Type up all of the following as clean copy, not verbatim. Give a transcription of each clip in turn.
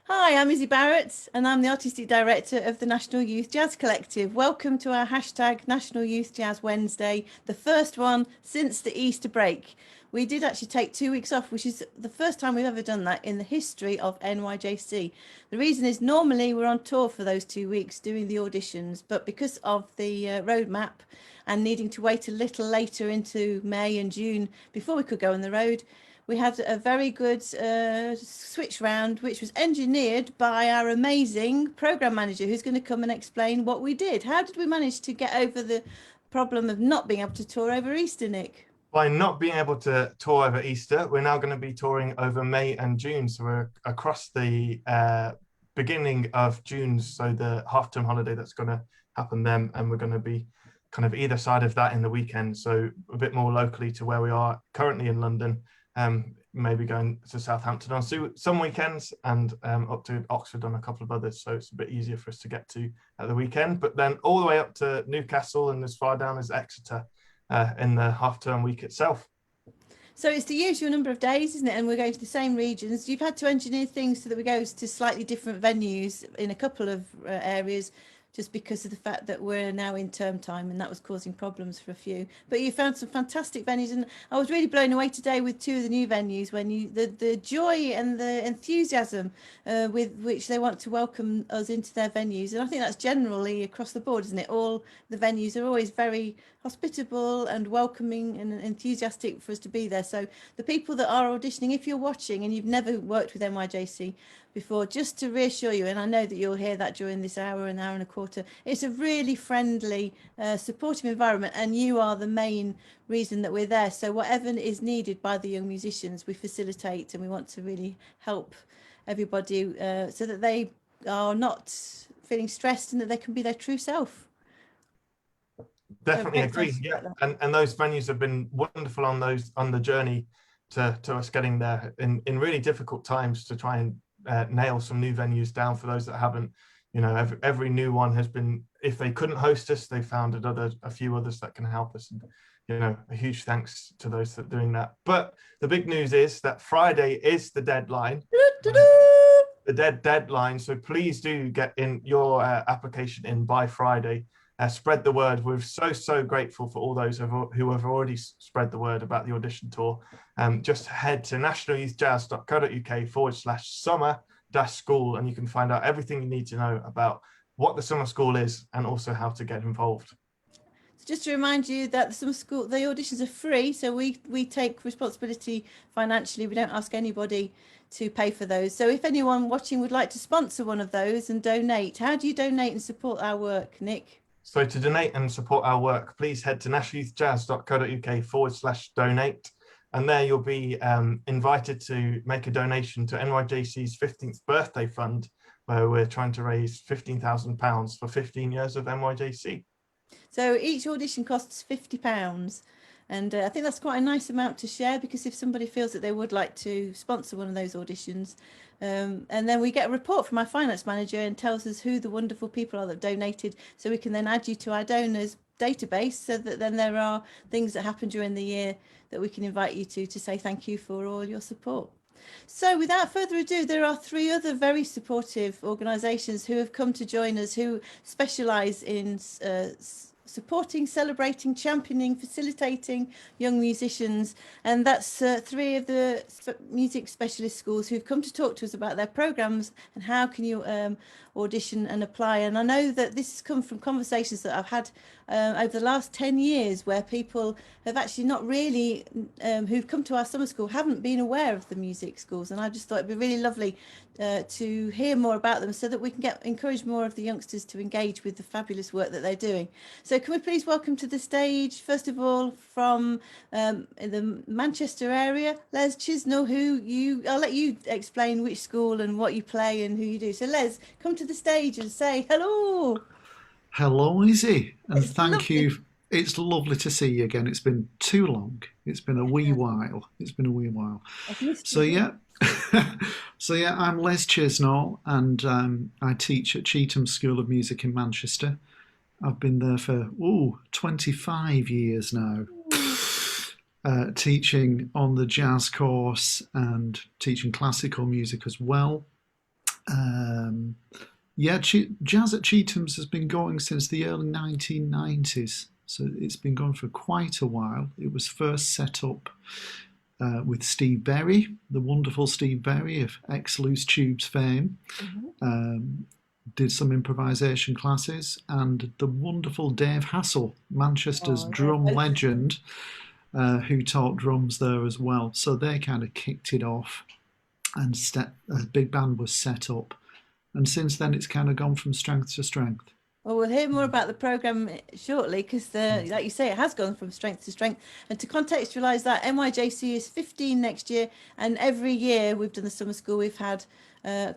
Hi, I'm Issie Barratt, and I'm the Artistic Director of the National Youth Jazz Collective. Welcome to our hashtag National Youth Jazz Wednesday, the first one since the Easter break. We did actually take 2 weeks off, which is the first time we've ever done that in the history of NYJC. The reason is normally we're on tour for those 2 weeks doing the auditions, but because of the roadmap and needing to wait a little later into May and June before we could go on the road, we had a very good switch round, which was engineered by our amazing program manager, who's going to come and explain what we did. How did we manage to get over the problem of not being able to tour over Easter, Nick? By not being able to tour over Easter, we're now going to be touring over May and June. So we're across the beginning of June, so the half-term holiday that's going to happen then, and we're going to be kind of either side of that in the weekend, so a bit more locally to where we are currently in London, maybe going to Southampton on some weekends and up to Oxford on a couple of others, so it's a bit easier for us to get to at the weekend, but then all the way up to Newcastle and as far down as Exeter in the half-term week itself. So it's the usual number of days, isn't it? And we're going to the same regions. You've had to engineer things so that we go to slightly different venues in a couple of areas, just because of the fact that we're now in term time, and that was causing problems for a few. But you found some fantastic venues, and I was really blown away today with two of the new venues when the joy and the enthusiasm with which they want to welcome us into their venues. And I think that's generally across the board, isn't it? All the venues are always very hospitable and welcoming and enthusiastic for us to be there. So the people that are auditioning, if you're watching and you've never worked with NYJC before, just to reassure you, and I know that you'll hear that during this hour and a quarter, it's a really friendly, supportive environment, and you are the main reason that we're there. So whatever is needed by the young musicians, we facilitate, and we want to really help everybody so that they are not feeling stressed and that they can be their true self. Definitely agree. Yeah, and those venues have been wonderful on the journey to us getting there in really difficult times, to try and nail some new venues down for those that haven't. You know, every new one has been, if they couldn't host us, they found a few others that can help us, and you know, a huge thanks to those that are doing that. But the big news is that Friday is the deadline. The deadline, so please do get in your application in by Friday. Spread the word. We're so grateful for all those who have already spread the word about the audition tour. Just head to nationalyouthjazz.co.uk/summer-school, and you can find out everything you need to know about what the summer school is and also how to get involved. Just to remind you that the auditions are free, so we take responsibility financially. We don't ask anybody to pay for those. So if anyone watching would like to sponsor one of those and donate, how do you donate and support our work, Nick? So to donate and support our work, please head to nationalyouthjazz.co.uk/donate. And there you'll be invited to make a donation to NYJC's 15th birthday fund, where we're trying to raise £15,000 for 15 years of NYJC. So each audition costs £50. And I think that's quite a nice amount to share, because if somebody feels that they would like to sponsor one of those auditions, and then we get a report from our finance manager and tells us who the wonderful people are that donated, so we can then add you to our donors database, so that then there are things that happen during the year that we can invite you to say thank you for all your support. So without further ado, there are three other very supportive organisations who have come to join us, who specialise in supporting, celebrating, championing, facilitating young musicians, and that's three of the music specialist schools who've come to talk to us about their programs and how can you audition and apply. And I know that this has come from conversations that I've had over the last 10 years, where people have actually not really, who've come to our summer school, haven't been aware of the music schools, and I just thought it'd be really lovely to hear more about them, so that we can encourage more of the youngsters to engage with the fabulous work that they're doing. So can we please welcome to the stage, first of all, from the Manchester area, Les Chisnall, I'll let you explain which school and what you play and who you do. So Les, come to the stage and say hello. Hello, Izzy, and It's thank lovely. you. It's lovely to see you again. It's been too long. It's been a wee while. I've missed So you. yeah, I'm Les Chisnall, and I teach at Cheetham School of Music in Manchester. I've been there for 25 years now, teaching on the jazz course and teaching classical music as well. Um, yeah, jazz at Cheatham's has been going since the early 1990s. So it's been going for quite a while. It was first set up with Steve Berry, the wonderful Steve Berry of Ex Loose Tubes fame. Did some improvisation classes, and the wonderful Dave Hassel, Manchester's drum legend, who taught drums there as well. So they kind of kicked it off, and a big band was set up. And since then, it's kind of gone from strength to strength. Well, we'll hear more about the programme shortly because, like you say, it has gone from strength to strength. And to contextualise that, NYJC is 15 next year. And every year we've done the summer school, we've had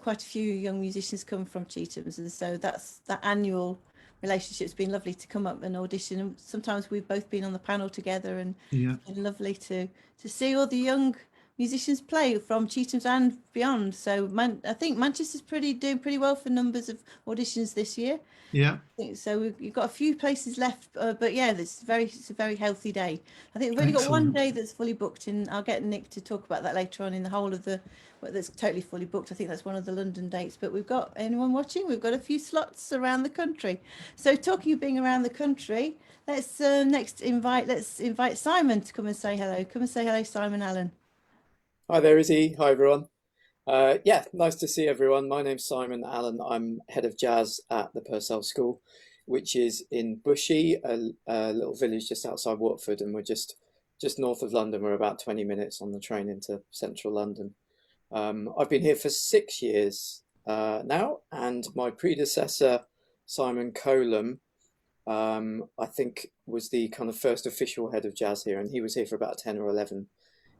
quite a few young musicians come from Cheatham's. And so that annual relationship's been lovely to come up and audition. And sometimes we've both been on the panel together, and it's been lovely to see all the young musicians play from Cheatham's and beyond. So I think Manchester's doing pretty well for numbers of auditions this year. Yeah. So we've got a few places left, but yeah, it's a very healthy day. I think we've only got one day that's fully booked, and I'll get Nick to talk about that later on. In the whole of that's totally fully booked, I think that's one of the London dates. But we've got anyone watching? We've got a few slots around the country. So talking of being around the country, let's invite Simon to come and say hello. Come and say hello, Simon Allen. Hi there, Izzy. Hi, everyone. Yeah, nice to see everyone. My name's Simon Allen. I'm head of jazz at the Purcell School, which is in Bushey, a little village just outside Watford, and we're just north of London. We're about 20 minutes on the train into central London. I've been here for 6 years now, and my predecessor, Simon Colum, I think was the kind of first official head of jazz here, and he was here for about 10 or 11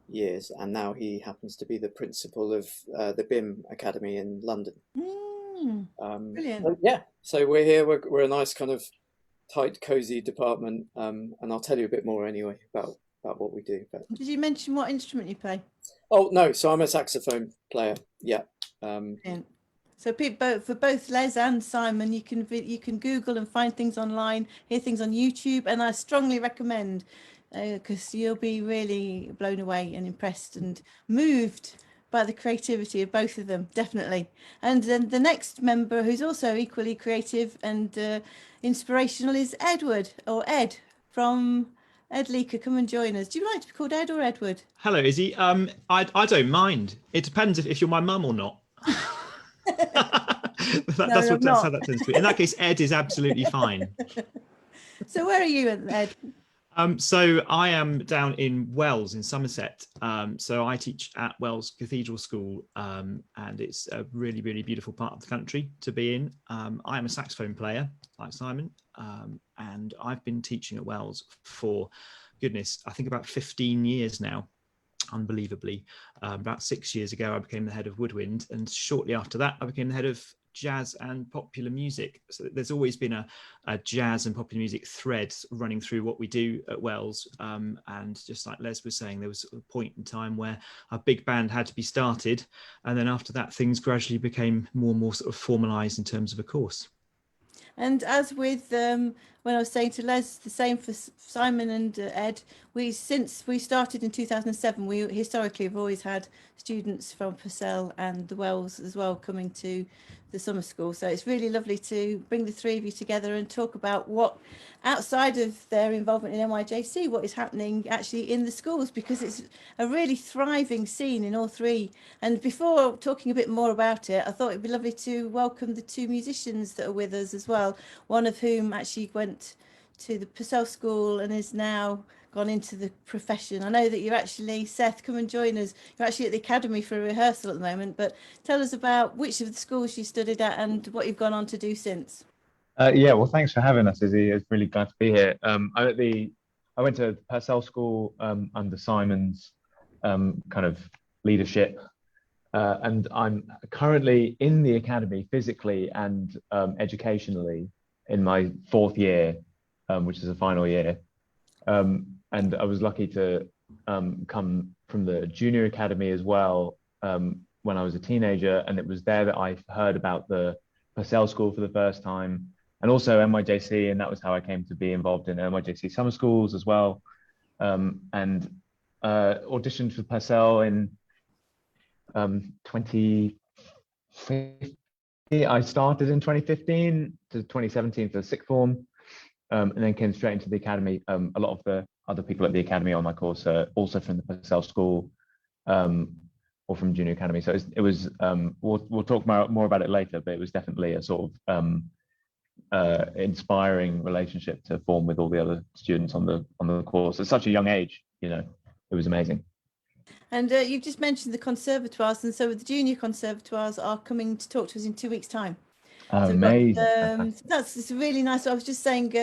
years, and now he happens to be the principal of the BIM Academy in London. Brilliant. So we're here. We're a nice kind of tight, cozy department, and I'll tell you a bit more anyway about what we do. But did you mention what instrument you play? Oh no, so I'm a saxophone player. Yeah. So for both Les and Simon, you can Google and find things online, hear things on YouTube, and I strongly recommend. Because you'll be really blown away and impressed and moved by the creativity of both of them, definitely. And then the next member who's also equally creative and inspirational is Ed from Ed Leaker. Come and join us. Do you like to be called Ed or Edward? Hello, Izzy. I don't mind. It depends if you're my mum or not. That's how that tends to be. In that case, Ed is absolutely fine. So where are you, Ed? So I am down in Wells in Somerset. So I teach at Wells Cathedral School, and it's a really, really beautiful part of the country to be in. I am a saxophone player, like Simon, and I've been teaching at Wells for, goodness, I think about 15 years now, unbelievably. About 6 years ago, I became the head of Woodwind, and shortly after that, I became the head of jazz and popular music. So there's always been a jazz and popular music thread running through what we do at Wells, and just like Les was saying, there was a point in time where a big band had to be started, and then after that things gradually became more and more sort of formalized in terms of a course. And as with when I was saying to Les, the same for Simon and Ed, since we started in 2007, we historically have always had students from Purcell and the Wells as well coming to the summer school. So it's really lovely to bring the three of you together and talk about what, outside of their involvement in NYJC, what is happening actually in the schools, because it's a really thriving scene in all three. And before talking a bit more about it, I thought it'd be lovely to welcome the two musicians that are with us as well, one of whom actually went to the Purcell School and is now gone into the profession. I know that you're actually, Seth, come and join us. You're actually at the academy for a rehearsal at the moment, but tell us about which of the schools you studied at and what you've gone on to do since. Yeah, well, thanks for having us, Izzy. It's really glad to be here. I went to Purcell School under Simon's kind of leadership, and I'm currently in the academy physically and educationally in my 4th year, which is a final year. And I was lucky to come from the junior academy as well when I was a teenager, and it was there that I heard about the Purcell School for the first time, and also NYJC, and that was how I came to be involved in NYJC summer schools as well, and auditioned for Purcell in 2015, I started in 2015 to 2017 for the sixth form, and then came straight into the academy. A lot of the other people at the academy on my course are also from the Purcell School or from Junior Academy. So it was, we'll talk more about it later, but it was definitely a sort of inspiring relationship to form with all the other students on the course at such a young age. You know, it was amazing. And you've just mentioned the conservatoires, and so the junior conservatoires are coming to talk to us in 2 weeks' time. Amazing. So it's really nice. I was just saying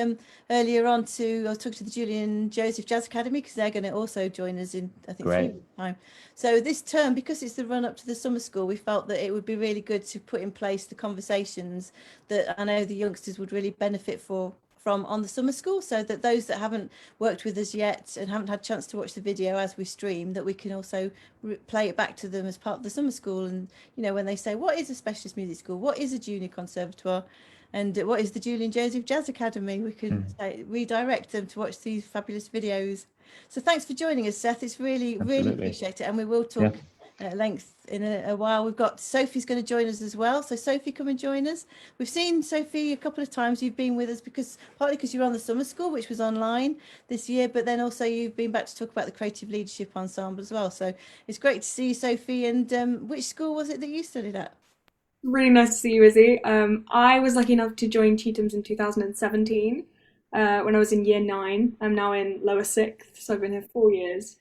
earlier on I was talking to the Julian Joseph Jazz Academy, because they're going to also join us in, I think, 3 weeks' time. So this term, because it's the run up to the summer school, we felt that it would be really good to put in place the conversations that I know the youngsters would really benefit from on the summer school, so that those that haven't worked with us yet and haven't had a chance to watch the video as we stream, that we can also play it back to them as part of the summer school. And you know, when they say, what is a specialist music school, what is a junior conservatoire, and what is the Julian Joseph Jazz Academy, we can redirect them to watch these fabulous videos. So thanks for joining us, Seth. It's really appreciate it, and we will talk at length in a while. We've got Sophie's going to join us as well. So Sophie, come and join us. We've seen Sophie a couple of times. You've been with us partly because you're on the summer school, which was online this year, but then also you've been back to talk about the creative leadership ensemble as well. So it's great to see you, Sophie. And which school was it that you studied at? Really nice to see you, Izzy. I was lucky enough to join Chetham's in 2017 when I was in year 9. I'm now in lower 6th, so I've been here 4 years.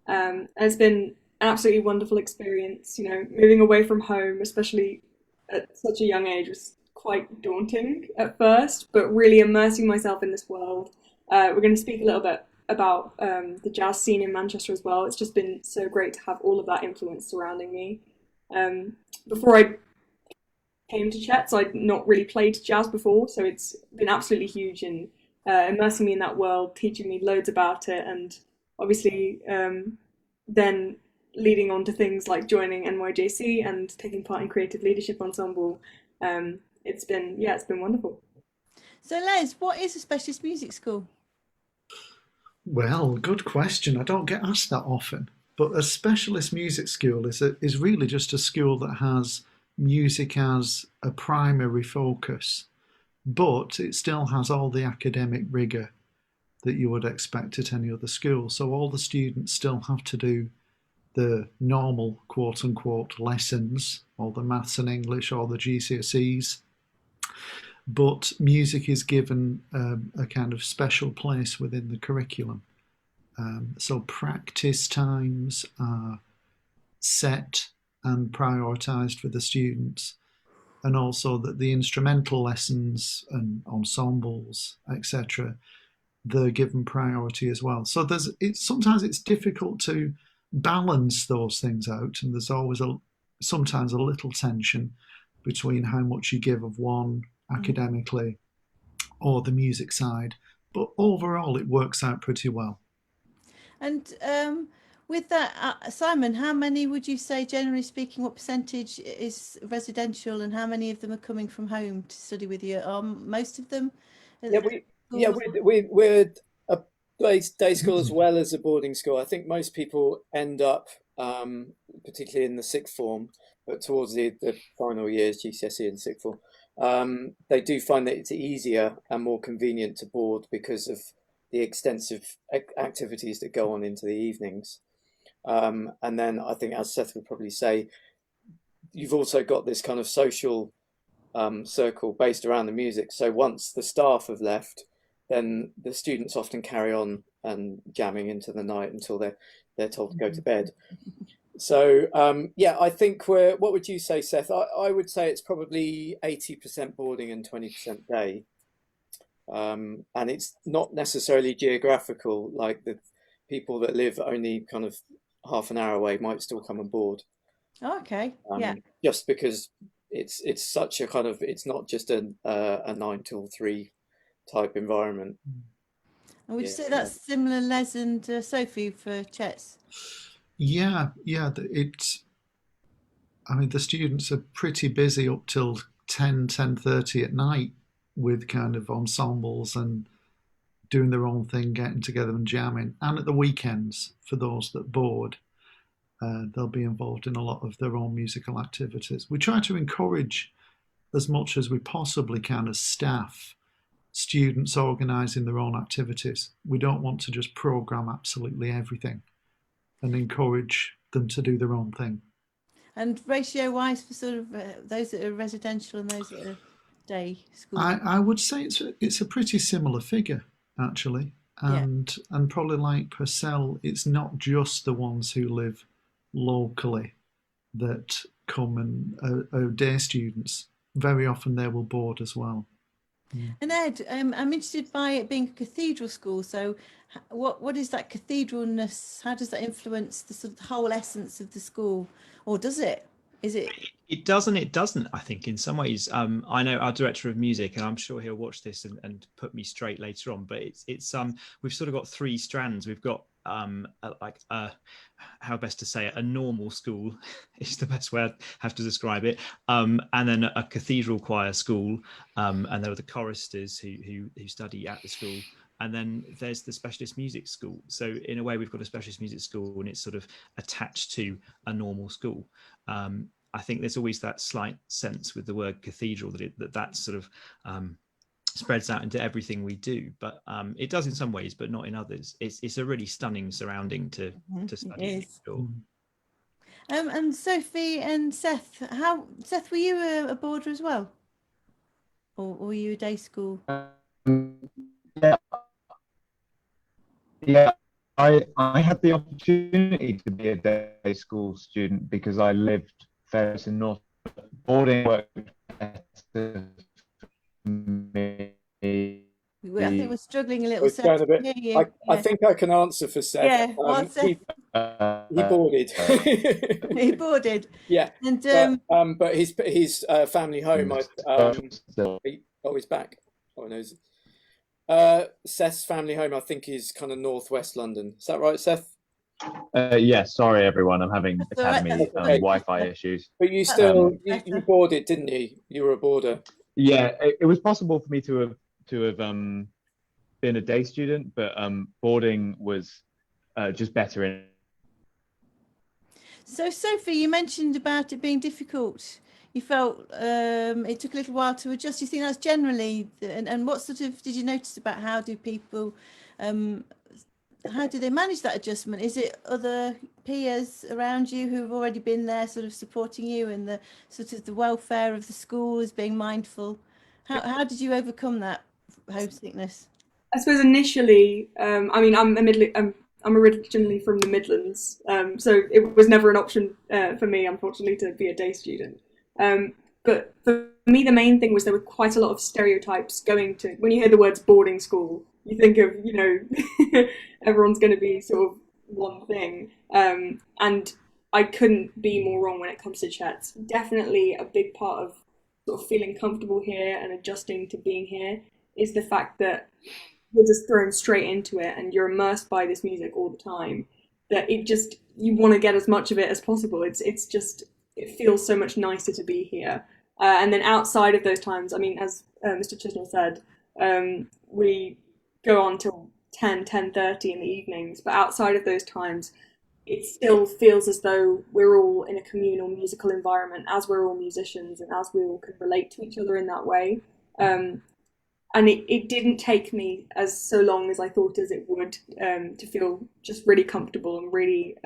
It's been an absolutely wonderful experience. You know, moving away from home, especially at such a young age, was quite daunting at first, but really immersing myself in this world. We're going to speak a little bit about the jazz scene in Manchester as well. It's just been so great to have all of that influence surrounding me. Before I came to Chet's, I'd not really played jazz before, so it's been absolutely huge in immersing me in that world, teaching me loads about it, and obviously then leading on to things like joining NYJC and taking part in Creative Leadership Ensemble. It's been wonderful. So Les, what is a specialist music school? Well, good question. I don't get asked that often, but a specialist music school is really just a school that has music as a primary focus, but it still has all the academic rigour that you would expect at any other school. So all the students still have to do the normal quote-unquote lessons, or the maths and English, or the GCSEs, but music is given a kind of special place within the curriculum. So practice times are set and prioritised for the students, and also that the instrumental lessons and ensembles, etc., they're given priority as well. So sometimes it's difficult to balance those things out, and there's always sometimes a little tension between how much you give of one academically or the music side, but overall it works out pretty well. And with that, Simon, how many would you say, generally speaking, what percentage is residential, and how many of them are coming from home to study with you? Most of them? We're a day school as well as a boarding school. I think most people end up, particularly in the sixth form, but towards the final years, GCSE and sixth form, they do find that it's easier and more convenient to board because of the extensive activities that go on into the evenings. And then I think, as Seth would probably say, you've also got this kind of social circle based around the music. So once the staff have left, then the students often carry on and jamming into the night until they're told to go to bed. So I think what would you say, Seth? I would say it's probably 80% boarding and 20% day. And it's not necessarily geographical, like the people that live only kind of half an hour away might still come on board. Okay. Just because it's such a kind of, it's not just a 9 till 3 type environment. And would you say that's similar, Les and Sophie, for Chet's? Yeah. I mean, the students are pretty busy up till 10:30 at night with kind of ensembles and doing their own thing, getting together and jamming. And at the weekends, for those that board, they'll be involved in a lot of their own musical activities. We try to encourage as much as we possibly can as staff, students organising their own activities. We don't want to just programme absolutely everything and encourage them to do their own thing. And ratio-wise for sort of those that are residential and those that are day school? I would say it's a pretty similar figure, actually. And probably like Purcell, it's not just the ones who live locally that come and are day students. Very often they will board as well. And Ed, I'm interested by it being a cathedral school. So what is that cathedralness? How does that influence the sort of whole essence of the school? Or does it? Is it? It doesn't. It doesn't. I think in some ways, I know our director of music, and I'm sure he'll watch this and put me straight later on. But it's we've sort of got three strands. We've got how best to say it, a normal school is the best way I have to describe it, and then a cathedral choir school, and there are the choristers who study at the school. And then there's the specialist music school. So in a way, we've got a specialist music school, and it's sort of attached to a normal school. I think there's always that slight sense with the word cathedral that sort of spreads out into everything we do. But it does in some ways, but not in others. It's a really stunning surrounding to study in school. And Sophie and Seth, Seth, were you a boarder as well, or were you a day school? Yeah, I had the opportunity to be a day school student because I lived fairly in North. Boarding worked better for me. I think we're struggling a little. It's going a bit. Yeah. I think I can answer for Seth. Yeah, well, Seth, he boarded. he boarded. Yeah, and but his family home. He's back. Oh no. Seth's family home, I think, is kind of northwest London. Is that right, Seth? Yeah, sorry everyone, I'm having academy Wi-Fi issues. But you still you boarded, didn't you? You were a boarder. Yeah, it was possible for me to have been a day student, but boarding was just better in. So Sophie, you mentioned about it being difficult. You felt it took a little while to adjust. You think that's generally, and what sort of did you notice about how do people, how do they manage that adjustment? Is it other peers around you who have already been there, sort of supporting you, and the sort of the welfare of the school is being mindful? How did you overcome that homesickness? I suppose initially, I mean, I'm originally from the Midlands, so it was never an option for me, unfortunately, to be a day student. But for me, the main thing was there were quite a lot of stereotypes going to, when you hear the words boarding school, you think of, everyone's going to be sort of one thing. And I couldn't be more wrong when it comes to Chet's. Definitely a big part of sort of feeling comfortable here and adjusting to being here is the fact that you're just thrown straight into it and you're immersed by this music all the time, that you want to get as much of it as possible. It feels so much nicer to be here. And then outside of those times, I mean, as Mr. Chisnall said, we go on till 10:30 in the evenings, but outside of those times, it still feels as though we're all in a communal musical environment, as we're all musicians and as we all can relate to each other in that way. And it didn't take me as so long as I thought as it would to feel just really comfortable and really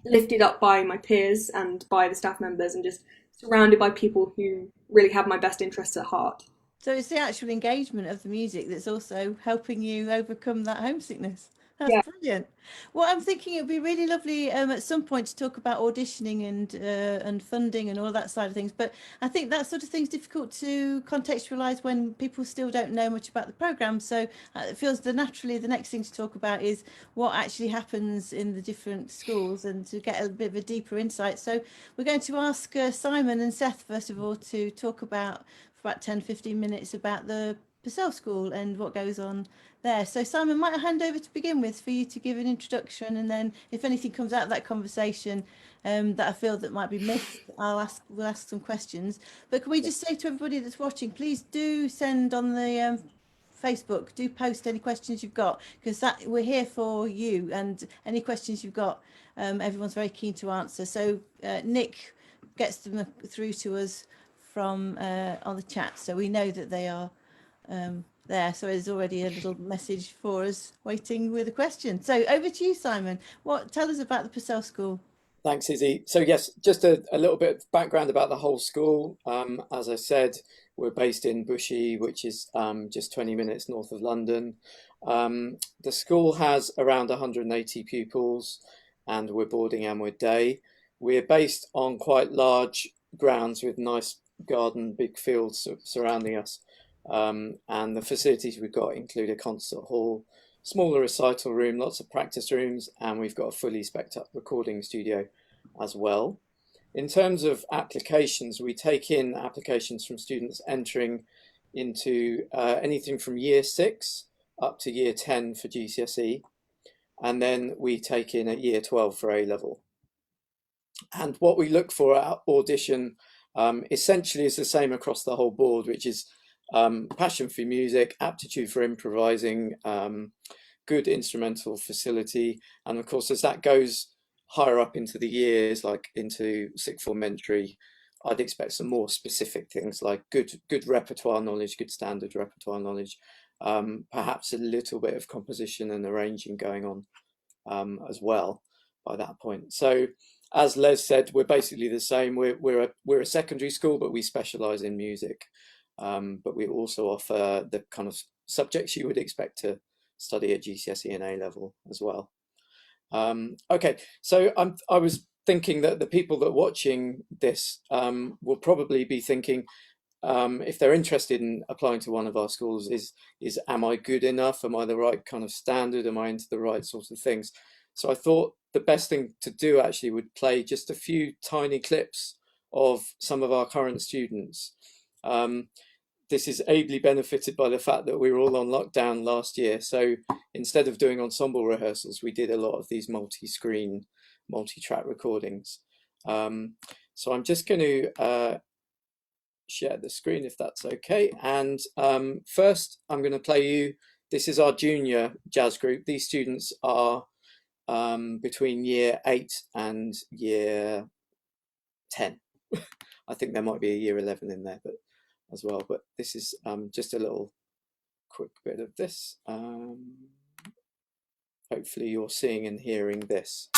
lifted up by my peers and by the staff members and just surrounded by people who really have my best interests at heart. So it's the actual engagement of the music that's also helping you overcome that homesickness. That's brilliant. Well, I'm thinking it would be really lovely at some point to talk about auditioning and funding and all that side of things. But I think that sort of thing's difficult to contextualise when people still don't know much about the programme. So it feels naturally the next thing to talk about is what actually happens in the different schools and to get a bit of a deeper insight. So we're going to ask Simon and Seth, first of all, to talk about for about 10-15 minutes about the Purcell School and what goes on there. So Simon, might I hand over to begin with for you to give an introduction, and then if anything comes out of that conversation that I feel that might be missed, we'll ask some questions. But can we just say to everybody that's watching, please do send on the Facebook, do post any questions you've got, because we're here for you, and any questions you've got, everyone's very keen to answer. So Nick gets them through to us from on the chat, so we know that they are there. So there's already a little message for us waiting with a question. So over to you, Simon. Tell us about the Purcell School. Thanks, Izzy. So yes, just a little bit of background about the whole school. As I said, we're based in Bushey, which is just 20 minutes north of London. The school has around 180 pupils, and we're boarding and we're day. We're based on quite large grounds with nice garden, big fields surrounding us. And the facilities we've got include a concert hall, smaller recital room, lots of practice rooms, and we've got a fully spec'd up recording studio as well. In terms of applications, we take in applications from students entering into anything from year 6 up to year 10 for GCSE, and then we take in at year 12 for A level. And what we look for at audition essentially is the same across the whole board, which is passion for music, aptitude for improvising, good instrumental facility, and of course as that goes higher up into the years, like into sixth form entry, I'd expect some more specific things like good repertoire knowledge, good standard repertoire knowledge, perhaps a little bit of composition and arranging going on as well by that point. So as Les said, we're basically the same. We're a secondary school, but we specialise in music. But we also offer the kind of subjects you would expect to study at GCSE and A level as well. Okay, so I was thinking that the people that are watching this will probably be thinking, if they're interested in applying to one of our schools, is am I good enough? Am I the right kind of standard? Am I into the right sort of things? So I thought the best thing to do actually would play just a few tiny clips of some of our current students. This is ably benefited by the fact that we were all on lockdown last year. So instead of doing ensemble rehearsals, we did a lot of these multi-screen, multi-track recordings. So I'm just going to share the screen if that's okay. And first I'm going to play you, this is our junior jazz group. These students are between year 8 and year 10. I think there might be a year 11 in there, but as well, but this is just a little quick bit of this. Hopefully you're seeing and hearing this.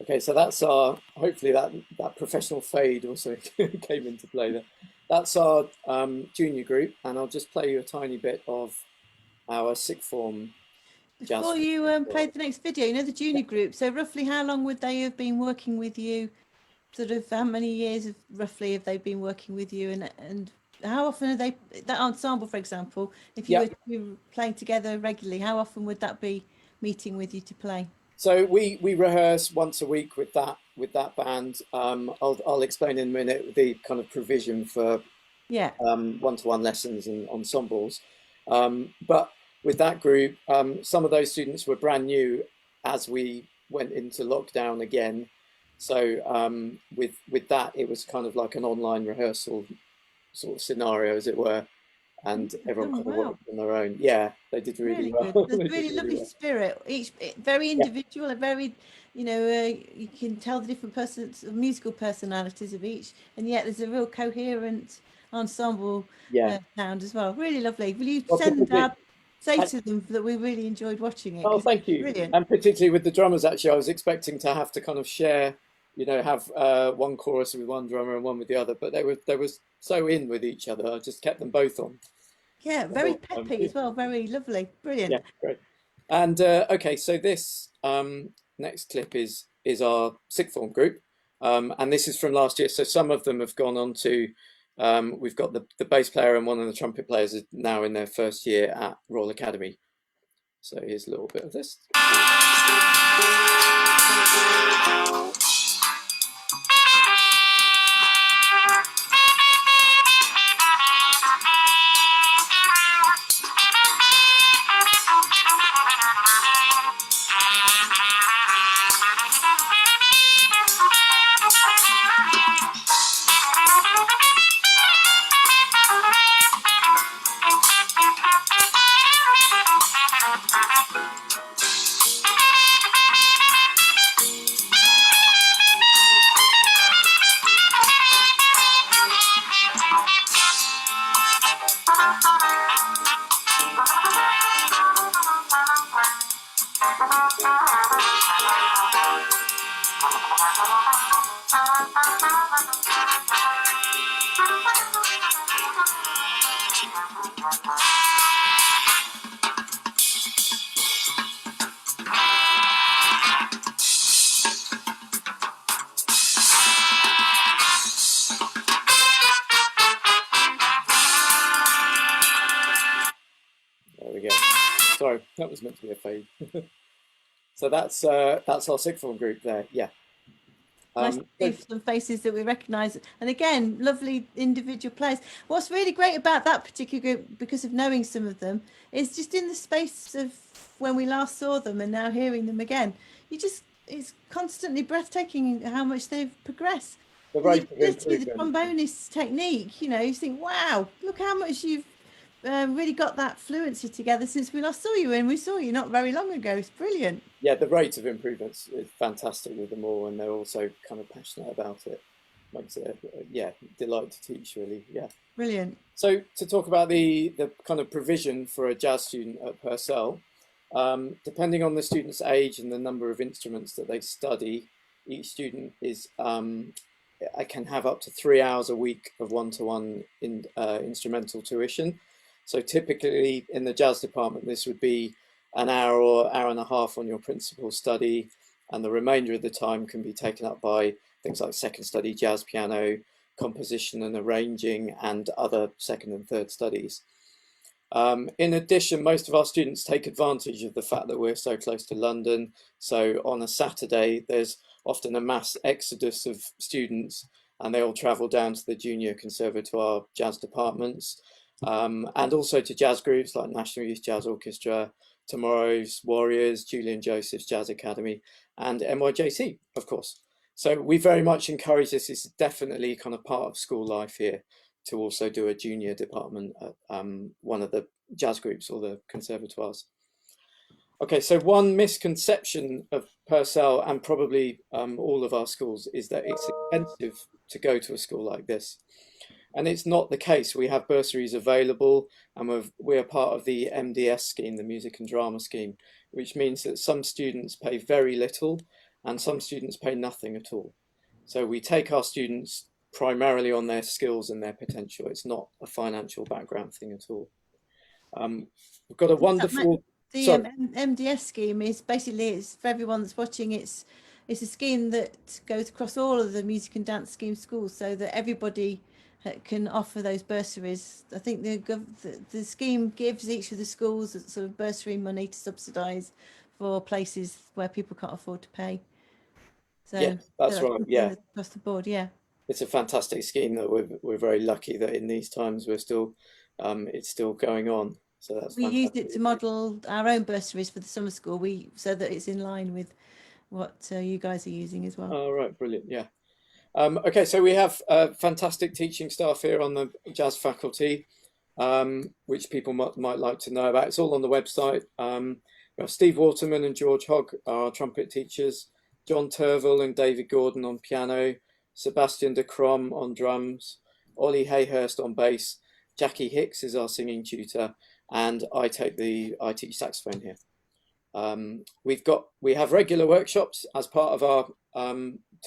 Okay, so that's our, hopefully that professional fade also came into play there. That's our junior group, and I'll just play you a tiny bit of our sixth form jazz. Before you play the next video, you know, the junior group, so roughly how long would they have been working with you? Sort of how many years roughly have they been working with you, and how often are they, that ensemble, for example, if you were playing together regularly, how often would that be meeting with you to play? So we rehearse once a week with that band. I'll explain in a minute the kind of provision for one-to-one lessons and ensembles. But with that group, some of those students were brand new as we went into lockdown again. So with that, it was kind of like an online rehearsal sort of scenario, as it were. and everyone kind of wow. worked on their own. Yeah, they did really well. Good. There's They did really lovely well. spirit. Each very individual and very, you know, you can tell the different musical personalities of each, and yet there's a real coherent ensemble Yeah. sound as well. Really lovely. Will you Well, say to them that we really enjoyed watching it? oh, 'Cause thank it's you. brilliant. And particularly with the drummers, actually, I was expecting to have to kind of share, you know, have one chorus with one drummer and one with the other, but they were so in with each other. I just kept them both on. Yeah, very peppy as well. Very lovely. Brilliant. Yeah, great. And okay, so this next clip is our sixth form group, and this is from last year. So some of them have gone on to. We've got the bass player and one of the trumpet players is now in their first year at Royal Academy. So here's a little bit of this. There we go. Sorry, that was meant to be a fade. So that's our sixth form group there. Yeah. Nice to see some faces that we recognise, and again, lovely individual players. What's really great about that particular group, because of knowing some of them, is just in the space of when we last saw them and now hearing them again, it's constantly breathtaking how much they've progressed. The rate of the trombonist technique, you know, you think, wow, look how much you've really got that fluency together since we last saw you, and we saw you not very long ago. It's brilliant. Yeah, the rate of improvements is fantastic with them all, and they're also kind of passionate about it. Makes it, yeah, delight to teach, really. Yeah, brilliant. So to talk about the kind of provision for a jazz student at Purcell, depending on the student's age and the number of instruments that they study, each student is I can have up to 3 hours a week of one-to-one instrumental tuition. So typically in the jazz department, this would be an hour or hour and a half on your principal study, and the remainder of the time can be taken up by things like second study jazz piano, composition and arranging, and other second and third studies. In addition, most of our students take advantage of the fact that we're so close to London. So on a Saturday, there's often a mass exodus of students, and they all travel down to the junior conservatoire jazz departments, and also to jazz groups like National Youth Jazz Orchestra, Tomorrow's Warriors, Julian Joseph's Jazz Academy, and NYJC, of course. So we very much encourage this. It's definitely kind of part of school life here to also do a junior department at one of the jazz groups or the conservatoires. Okay, so one misconception of Purcell and probably all of our schools is that it's expensive to go to a school like this. And it's not the case. We have bursaries available, and we are part of the MDS scheme, the Music and Drama scheme, which means that some students pay very little and some students pay nothing at all. So we take our students primarily on their skills and their potential. It's not a financial background thing at all. We've got a wonderful... The MDS scheme is basically, it's for everyone that's watching, it's a scheme that goes across all of the music and dance scheme schools so that everybody can offer those bursaries. I think the scheme gives each of the schools sort of bursary money to subsidise for places where people can't afford to pay. So yeah, that's right. Yeah, across the board. Yeah, it's a fantastic scheme that we're very lucky that in these times we're still it's still going on. So that's we used it to model our own bursaries for the summer school. So that it's in line with what you guys are using as well. Oh right, brilliant. Yeah. Okay, so we have fantastic teaching staff here on the jazz faculty. which people might like to know about. It's all on the website. We have Steve Waterman and George Hogg, our trumpet teachers, John Turville and David Gordon on piano, Sebastian de Crom on drums, Ollie Hayhurst on bass, Jackie Hicks is our singing tutor, and I teach saxophone here. We have regular workshops as part of our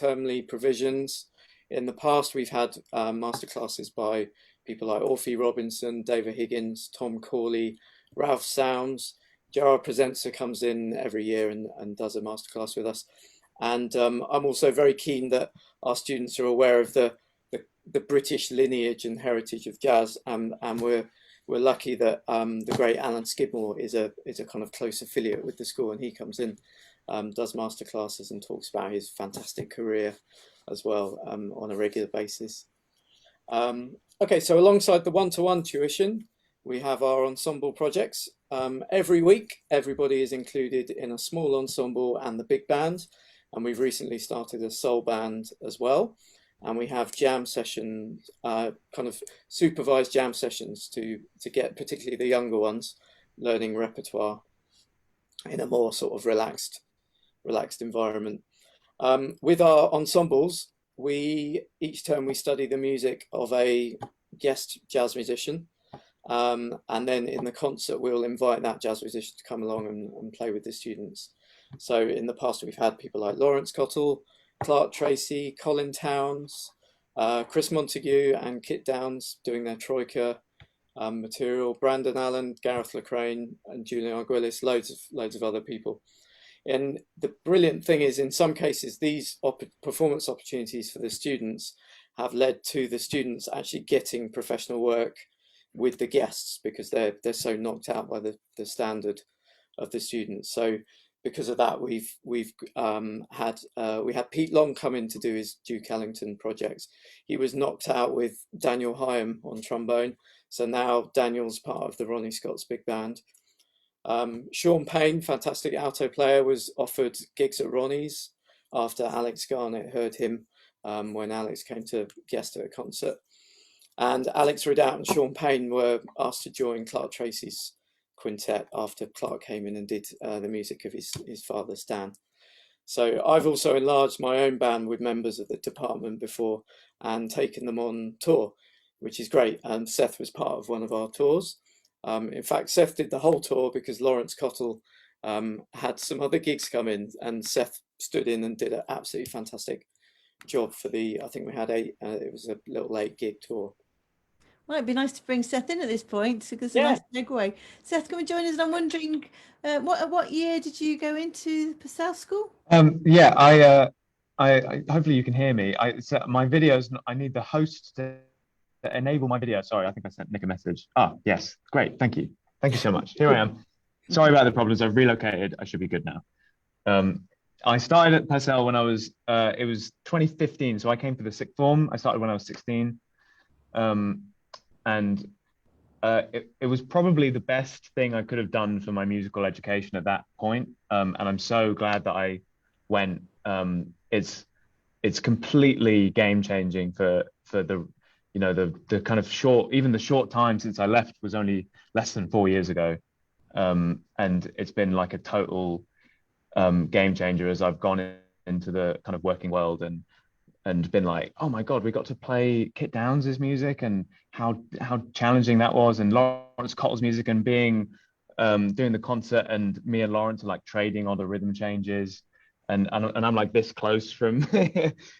termly provisions. In the past, we've had masterclasses by people like Orphy Robinson, David Higgins, Tom Corley, Ralph Sounds. Gerard Presenza comes in every year and does a masterclass with us. And I'm also very keen that our students are aware of the British lineage and heritage of jazz, and we're lucky that the great Alan Skidmore is a kind of close affiliate with the school, and he comes in, does masterclasses and talks about his fantastic career as well on a regular basis. Okay, so alongside the one-to-one tuition, we have our ensemble projects. Every week, everybody is included in a small ensemble and the big band, and we've recently started a soul band as well. And we have jam sessions, kind of supervised jam sessions to get particularly the younger ones learning repertoire in a more sort of relaxed environment. With our ensembles, each term we study the music of a guest jazz musician, and then in the concert we'll invite that jazz musician to come along and play with the students. So in the past we've had people like Lawrence Cottle, Clark Tracy, Colin Towns, Chris Montague and Kit Downs doing their troika material, Brandon Allen, Gareth Lecraine and Julian Arguelles, loads of other people. And the brilliant thing is, in some cases, these performance opportunities for the students have led to the students actually getting professional work with the guests, because they're so knocked out by the standard of the students. So because of that, we had Pete Long come in to do his Duke Ellington projects. He was knocked out with Daniel Hyam on trombone, so now Daniel's part of the Ronnie Scott's big band. Sean Payne, fantastic alto player, was offered gigs at Ronnie's after Alex Garnett heard him when Alex came to guest at a concert. And Alex Ridout and Sean Payne were asked to join Clark Tracy's quintet after Clark came in and did the music of his father Stan. So I've also enlarged my own band with members of the department before and taken them on tour, which is great. And Seth was part of one of our tours. In fact, Seth did the whole tour because Lawrence Cottle had some other gigs come in, and Seth stood in and did an absolutely fantastic job for I think we had it was a little 8-gig tour. Well, it'd be nice to bring Seth in at this point, because it's a nice segue. Seth, can we join us? And I'm wondering, what year did you go into Purcell School? Yeah, I hopefully you can hear me. So my videos, I need the host to enable my video. Sorry, I think I sent Nick a message. Yes, great, thank you so much. Here I am. Sorry about the problems. I've relocated. I should be good now. I started at Purcell when I was it was 2015, so I came for the sixth form. I started when I was 16, and it was probably the best thing I could have done for my musical education at that point, and I'm so glad that I went. It's completely game changing for the the kind of the short time since I left was only less than 4 years ago, and it's been like a total game changer as I've gone into the kind of working world and been like, oh my God, we got to play Kit Downs' music and how challenging that was, and Lawrence Cottle's music, and being doing the concert, and me and Lawrence are like trading all the rhythm changes, and I'm like this close from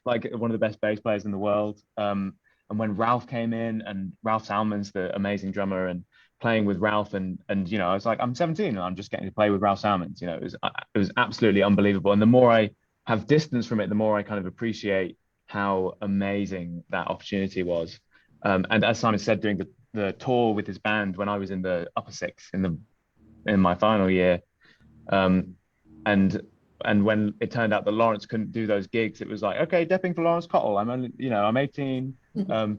like one of the best bass players in the world. And when Ralph came in, and Ralph Salmon's the amazing drummer, and playing with Ralph, and I was like, I'm 17 and I'm just getting to play with Ralph Salmons. It was absolutely unbelievable. And the more I have distance from it, the more I kind of appreciate how amazing that opportunity was. And as Simon said, doing the tour with his band when I was in the upper sixth in my final year, and when it turned out that Lawrence couldn't do those gigs, it was like, okay, depping for Lawrence Cottle. I'm 18,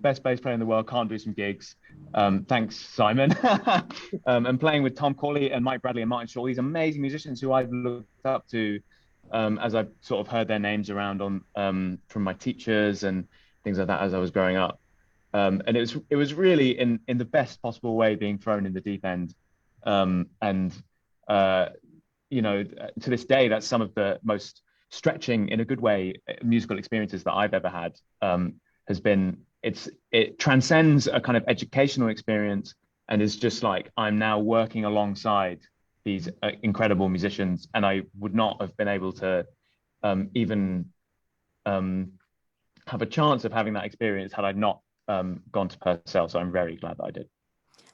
best bass player in the world, can't do some gigs. Thanks, Simon. And playing with Tom Corley and Mike Bradley and Martin Shaw, these amazing musicians who I've looked up to as I've sort of heard their names around from my teachers and things like that as I was growing up. And it was really in the best possible way being thrown in the deep end. And you know, to this day, that's some of the most stretching, in a good way, musical experiences that I've ever had. Has been, it transcends a kind of educational experience, and is just like, I'm now working alongside these incredible musicians, and I would not have been able to even have a chance of having that experience had I not gone to Purcell. So I'm very glad that I did.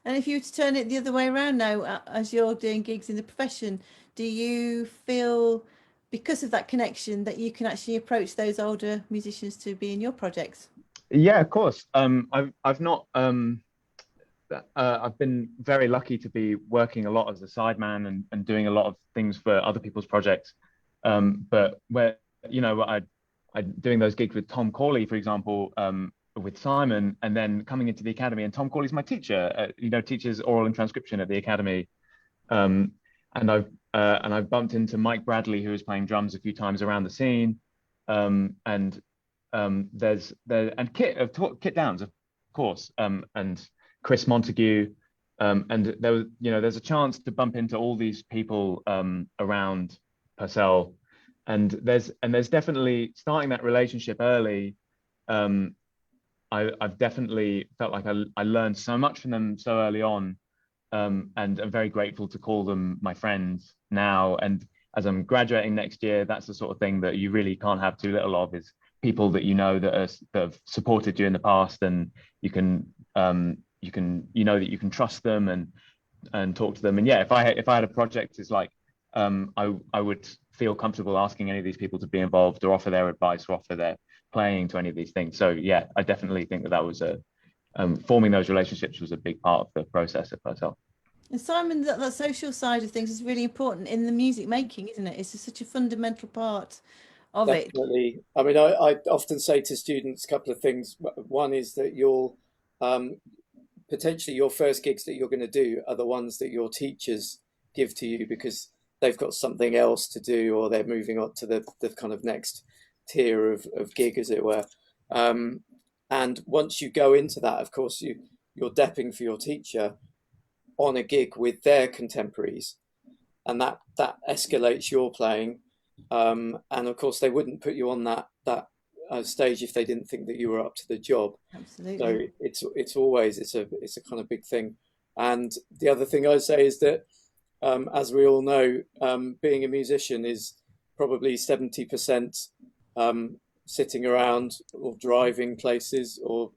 And if you were to turn it the other way around now, as you're doing gigs in the profession, do you feel, because of that connection, that you can actually approach those older musicians to be in your projects? Yeah, of course. I've not. I've been very lucky to be working a lot as a sideman and doing a lot of things for other people's projects. But where, you know, I doing those gigs with Tom Corley, for example, with Simon, and then coming into the academy, and Tom Corley's my teacher. You know, teaches oral and transcription at the academy. And I've bumped into Mike Bradley, who was playing drums a few times around the scene. And Kit Downs, of course, and Chris Montague, and there was, you know, there's a chance to bump into all these people around Purcell, and there's definitely, starting that relationship early. I've definitely felt like I learned so much from them so early on, and I'm very grateful to call them my friends now. And as I'm graduating next year, that's the sort of thing that you really can't have too little of, is people that you know that have supported you in the past, and you know that you can trust them and talk to them. And yeah, if I had a project, it's like I would feel comfortable asking any of these people to be involved, or offer their advice, or offer their playing to any of these things. So yeah, I definitely think that was forming those relationships was a big part of the process at Purcell. And Simon, that social side of things is really important in the music making, isn't it? It's such a fundamental part of it. Definitely. I mean, I often say to students a couple of things. One is that you'll potentially your first gigs that you're going to do are the ones that your teachers give to you, because they've got something else to do, or they're moving on to the kind of next tier of gig, as it were. And once you go into that, of course, you're depping for your teacher on a gig with their contemporaries, and that escalates your playing. And of course, they wouldn't put you on that stage if they didn't think that you were up to the job. Absolutely. So it's always a kind of big thing. And the other thing I'd say is that, as we all know, being a musician is probably 70% sitting around or driving places or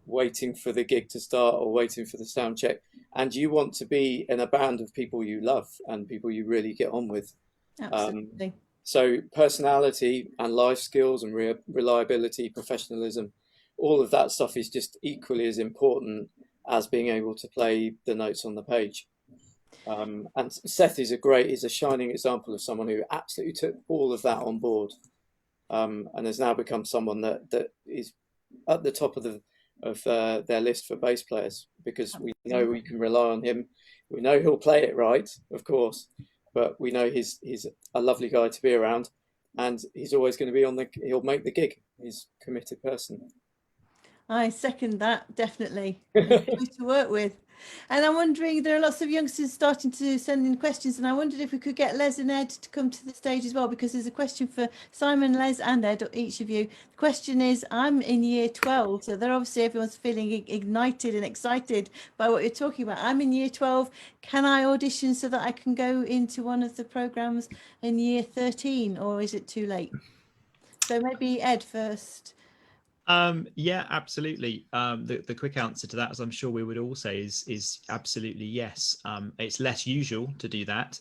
waiting for the gig to start or waiting for the sound check. And you want to be in a band of people you love and people you really get on with. Absolutely. So personality and life skills and reliability, professionalism, all of that stuff is just equally as important as being able to play the notes on the page. And Seth is a shining example of someone who absolutely took all of that on board, and has now become someone that is at the top of their list for bass players, because we know we can rely on him. We know he'll play it right, of course, but we know he's a lovely guy to be around, and he's always going to be he'll make the gig. He's a committed person. I second that, definitely. Good to work with. And I'm wondering, there are lots of youngsters starting to send in questions, and I wondered if we could get Les and Ed to come to the stage as well, because there's a question for Simon, Les and Ed, each of you. The question is, I'm in year 12, so they're obviously, everyone's feeling ignited and excited by what you're talking about. I'm in year 12. Can I audition so that I can go into one of the programs in year 13, or is it too late? So maybe Ed first. Yeah, absolutely. The quick answer to that, as I'm sure we would all say, is absolutely yes. It's less usual to do that.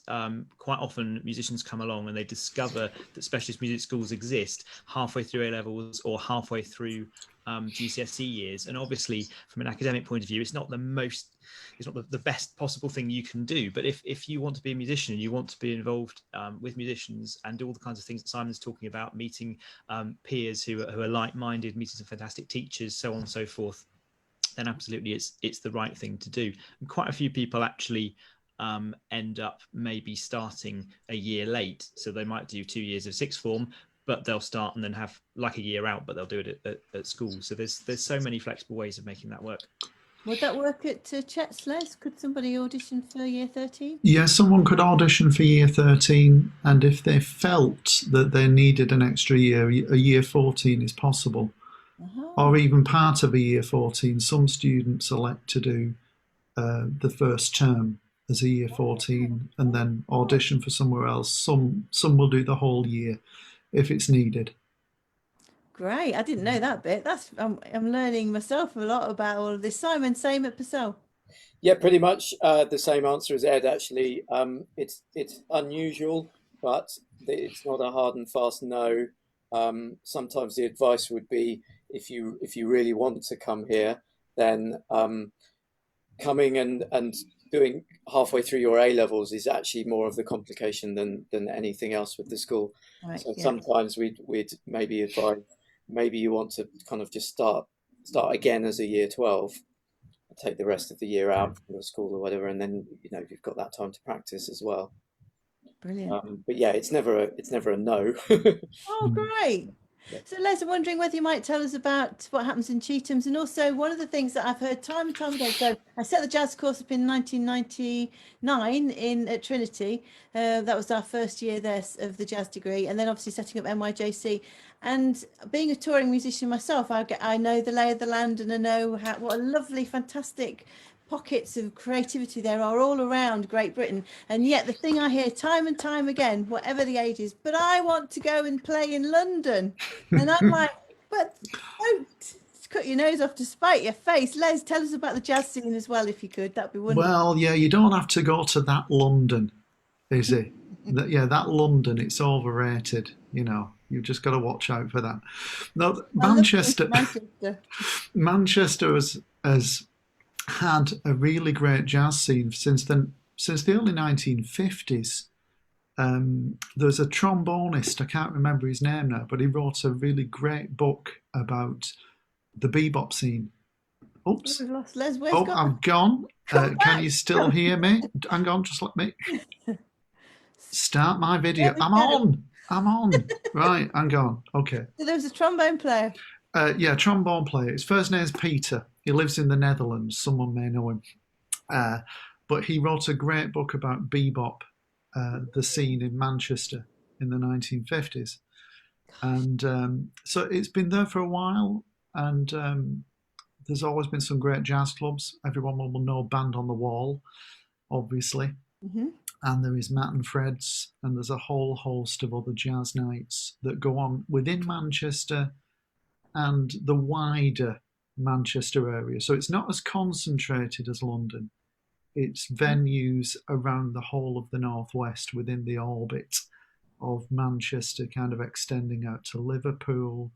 Quite often musicians come along and they discover that specialist music schools exist halfway through A levels or halfway through GCSE years. And obviously, from an academic point of view, it's not the best possible thing you can do. But if you want to be a musician and you want to be involved with musicians and do all the kinds of things that Simon's talking about, meeting peers who are like-minded, meeting some fantastic teachers, so on and so forth, then absolutely it's the right thing to do. And quite a few people actually end up maybe starting a year late. So they might do 2 years of sixth form, but they'll start and then have like a year out, but they'll do it at school. So there's so many flexible ways of making that work. Would that work at Chet's, Les? Could somebody audition for year 13? Yeah, someone could audition for year 13, and if they felt that they needed an extra year, a year 14 is possible. Or even part of a year 14. Some students elect to do the first term as a year 14 and then audition for somewhere else. Some will do the whole year if it's needed. Great, I didn't know that bit. I'm learning myself a lot about all of this. Simon, same at Purcell? Yeah, pretty much the same answer as Ed, actually. It's unusual, but it's not a hard and fast no. Sometimes the advice would be, if you really want to come here, then coming and doing halfway through your A levels is actually more of the complication than anything else with the school. Right, so yeah. sometimes we'd maybe advise, maybe you want to kind of just start again as a year 12, take the rest of the year out from the school or whatever, and then you've got that time to practice as well. Brilliant. But yeah, it's never a no. Oh, great. Yeah. So Les, I'm wondering whether you might tell us about what happens in Chetham's, and also one of the things that I've heard time and time again. So I set the jazz course up in 1999 at Trinity. That was our first year there of the jazz degree, and then obviously setting up NYJC. And being a touring musician myself, I know the lay of the land, and I know what a lovely, fantastic pockets of creativity there are all around Great Britain. And yet the thing I hear time and time again, whatever the age is, but I want to go and play in London. And I'm like, but don't cut your nose off to spite your face. Les, tell us about the jazz scene as well, if you could. That'd be wonderful. Well, yeah, you don't have to go to that London, is it? that London, it's overrated, You've just got to watch out for that. No, Manchester has had a really great jazz scene since the early 1950s. There's a trombonist, I can't remember his name now, but he wrote a really great book about the bebop scene. Oops. We've lost Les. I'm gone. Can you still hear me? Hang on, just let me start my video. I'm on. Right, hang on. Okay. So there was a trombone player. Yeah, trombone player. His first name's Peter. He lives in the Netherlands. Someone may know him. But he wrote a great book about bebop, the scene in Manchester in the 1950s. And so it's been there for a while. And there's always been some great jazz clubs. Everyone will know Band on the Wall, obviously. Mm-hmm. And there is Matt and Fred's, and there's a whole host of other jazz nights that go on within Manchester and the wider Manchester area. So it's not as concentrated as London. It's venues around the whole of the Northwest within the orbit of Manchester, kind of extending out to Liverpool,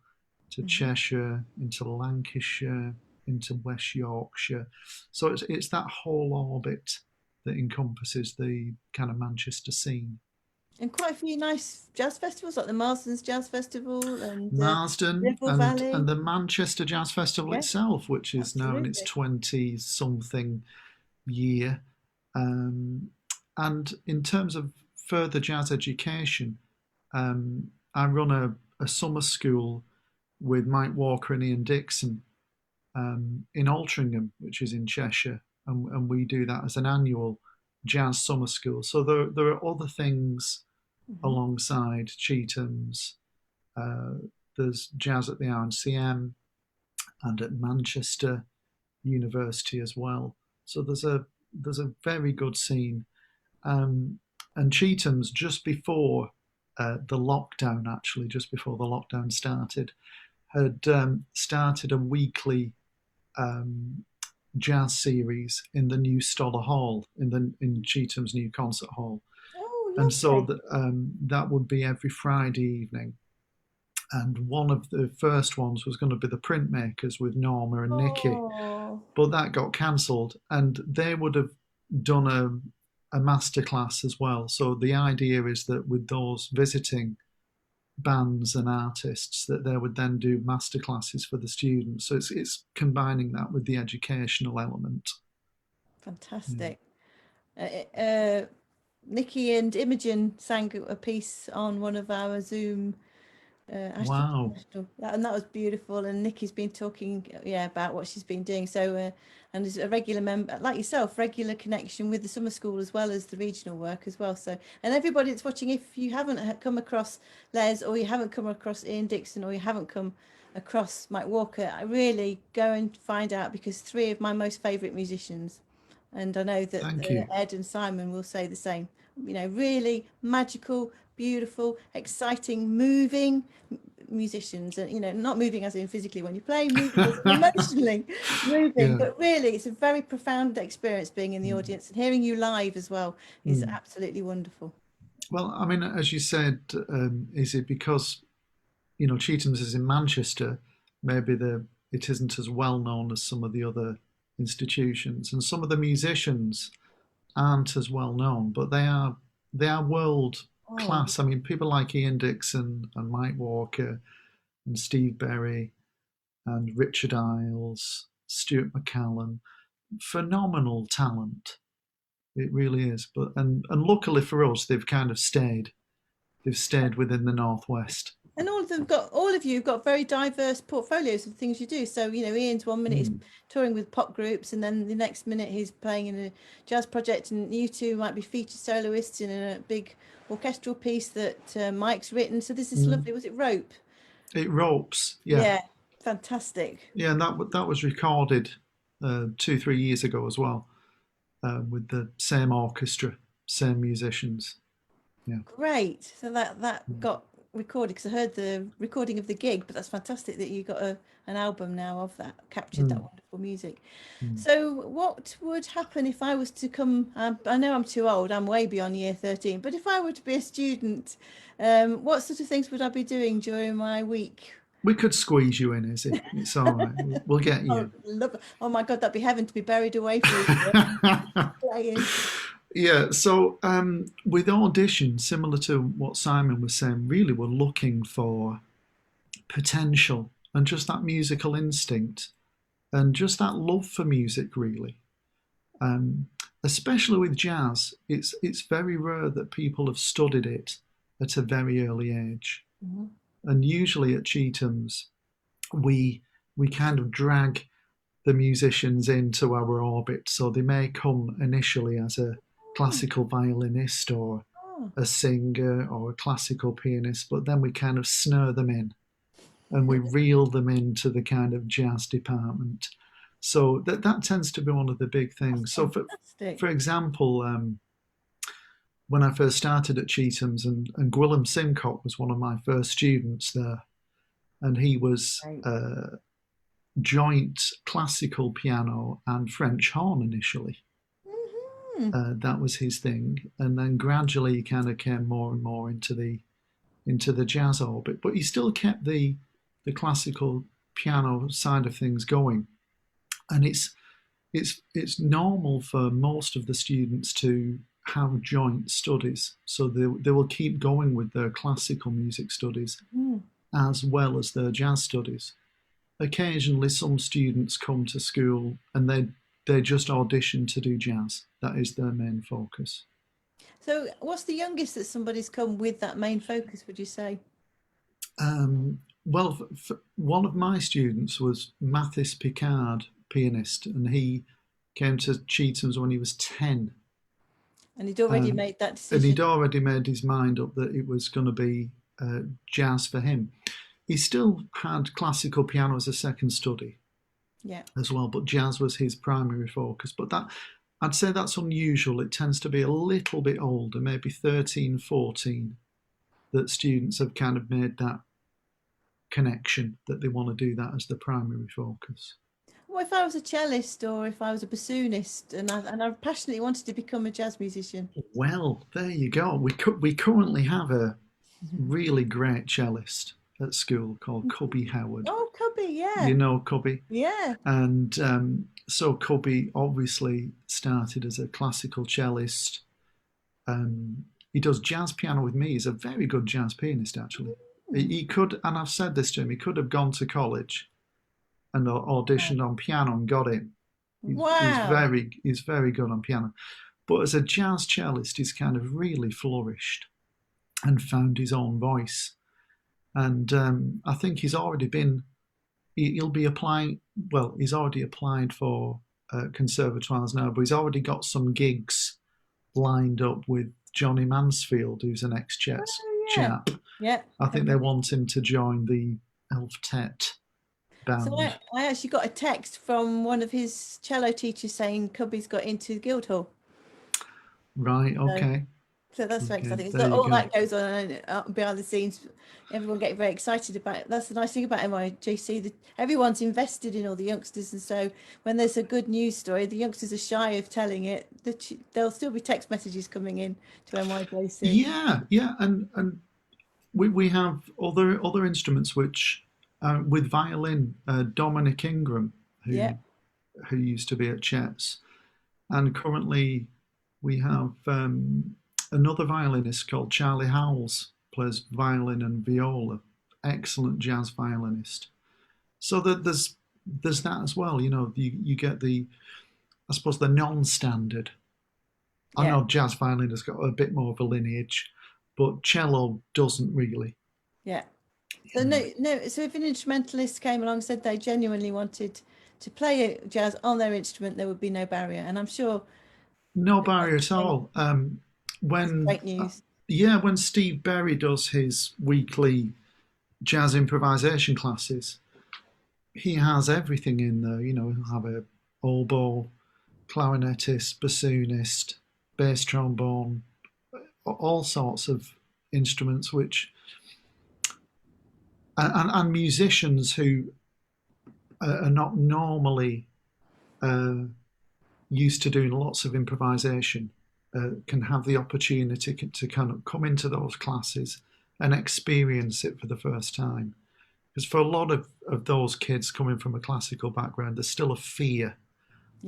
to Cheshire, into Lancashire, into West Yorkshire. So it's that whole orbit that encompasses the kind of Manchester scene. And quite a few nice jazz festivals, like the Marsden's Jazz Festival and Marsden and the Manchester Jazz Festival itself, which is now in its 20-something year. And in terms of further jazz education, I run a summer school with Mike Walker and Ian Dixon in Altrincham, which is in Cheshire. And we do that as an annual jazz summer school. So there are other things alongside Chetham's. There's jazz at the RNCM and at Manchester University as well. So there's a very good scene. And Chetham's, just before the lockdown, actually, just before the lockdown started, had started a weekly jazz series in the new Stoller Hall, in Chetham's new concert hall. And so that would be every Friday evening. And one of the first ones was going to be the Printmakers with Norma and Nikki, but that got cancelled, and they would have done a masterclass as well. So the idea is that with those visiting bands and artists, that they would then do masterclasses for the students. So it's combining that with the educational element. Fantastic. Nikki and Imogen sang a piece on one of our Zoom Wow. And that was beautiful. And Nikki's been talking, about what she's been doing. So, and as a regular member, like yourself, regular connection with the summer school as well as the regional work as well. So, and everybody that's watching, if you haven't come across Les, or you haven't come across Ian Dixon, or you haven't come across Mike Walker, I really go and find out, because 3 of my most favourite musicians, and I know that Thank you. Ed and Simon will say the same. Really magical, beautiful, exciting, moving musicians, and not moving as in physically when you play, moving as in emotionally moving. Yeah. But really, it's a very profound experience being in the audience, and hearing you live as well is absolutely wonderful. Well, I mean, as you said, is it because Cheatham's is in Manchester? Maybe it isn't as well known as some of the other institutions, and some of the musicians aren't as well known, but they are world class. I mean, people like Ian Dixon and Mike Walker and Steve Berry and Richard Isles, Stuart McCallum, phenomenal talent. It really is. But and luckily for us, they've kind of stayed. They've stayed within the Northwest. And all of you have got very diverse portfolios of things you do. So, Ian's 1 minute is touring with pop groups, and then the next minute he's playing in a jazz project, and you two might be featured soloists in a big orchestral piece that Mike's written. So this is lovely. Was it Rope? It Ropes, yeah. Yeah, fantastic. Yeah, and that was recorded 2-3 years ago as well, with the same orchestra, same musicians. Yeah. Great. So that got recorded, because I heard the recording of the gig, but that's fantastic that you got an album now of that, captured that wonderful music. So what would happen if I was to come, I know I'm too old, I'm way beyond year 13, but if I were to be a student, what sort of things would I be doing during my week? We could squeeze you in, Izzy. It's all right. We'll get you. Oh my God, that'd be heaven to be buried away from playing. Yeah, so with audition, similar to what Simon was saying, really we're looking for potential and just that musical instinct and just that love for music, really. Especially with jazz, it's very rare that people have studied it at a very early age. And usually at Cheatham's, we kind of drag the musicians into our orbit. So they may come initially as a classical violinist or a singer or a classical pianist, but then we kind of snare them in and we reel them into the kind of jazz department. So that tends to be one of the big things. So for example, when I first started at Cheatham's, and Gwilym Simcock was one of my first students there, and he was joint classical piano and French horn initially. That was his thing, and then gradually he kind of came more and more into the jazz orbit. But he still kept the classical piano side of things going, and it's normal for most of the students to have joint studies, so they will keep going with their classical music studies as well as their jazz studies. Occasionally, some students come to school and they just audition to do jazz. That is their main focus. So what's the youngest that somebody's come with that main focus, would you say? Well, one of my students was Mathis Picard, pianist, and he came to Cheatham's when he was 10. And he'd already made that decision. And he'd already made his mind up that it was going to be jazz for him. He still had classical piano as a second study. Yeah. As well, but jazz was his primary focus. But I'd say that's unusual. It tends to be a little bit older, maybe 13, 14, that students have kind of made that connection, that they want to do that as the primary focus. What if I was a cellist, or if I was a bassoonist and I passionately wanted to become a jazz musician? Well, there you go. We currently have a really great cellist at school called Cubby Howard. Oh, Cubby, yeah. You know Cubby? Yeah. And so Cubby obviously started as a classical cellist. He does jazz piano with me. He's a very good jazz pianist, actually. He could, and I've said this to him, he could have gone to college and auditioned on piano and got in. Wow. He's very good on piano. But as a jazz cellist, he's kind of really flourished and found his own voice. and I think he's already been. He'll be applying. Well, he's already applied for conservatoires now, but he's already got some gigs lined up with Johnny Mansfield, who's an ex-chess chap. Yeah. I think they want him to join the Elftet band. So I actually got a text from one of his cello teachers saying Cubby's got into Guildhall. Right. Okay. So that's very Okay, exciting. there So you all go. that goes on behind the scenes. Everyone getting very excited about it. That's the nice thing about NYJC. That everyone's invested in all the youngsters, and so when there's a good news story, the youngsters are shy of telling it. There'll still be text messages coming in to NYJC. Yeah, and we have other instruments which with violin, Dominic Ingram, who used to be at Chet's, and currently we have another violinist called Charlie Howells, plays violin and viola, excellent jazz violinist. So there's that as well. You know, you get I suppose the non-standard. I know jazz violin has got a bit more of a lineage, but cello doesn't really. Yeah. So So if an instrumentalist came along and said they genuinely wanted to play jazz on their instrument, there would be no barrier. And I'm sure. No barrier at all. Great news. When Steve Berry does his weekly jazz improvisation classes, he has everything in there. You know, he'll have a oboe, clarinetist, bassoonist, bass trombone, all sorts of instruments, which and musicians who are not normally used to doing lots of improvisation can have the opportunity to kind of come into those classes and experience it for the first time. Because for a lot of those kids coming from a classical background, there's still a fear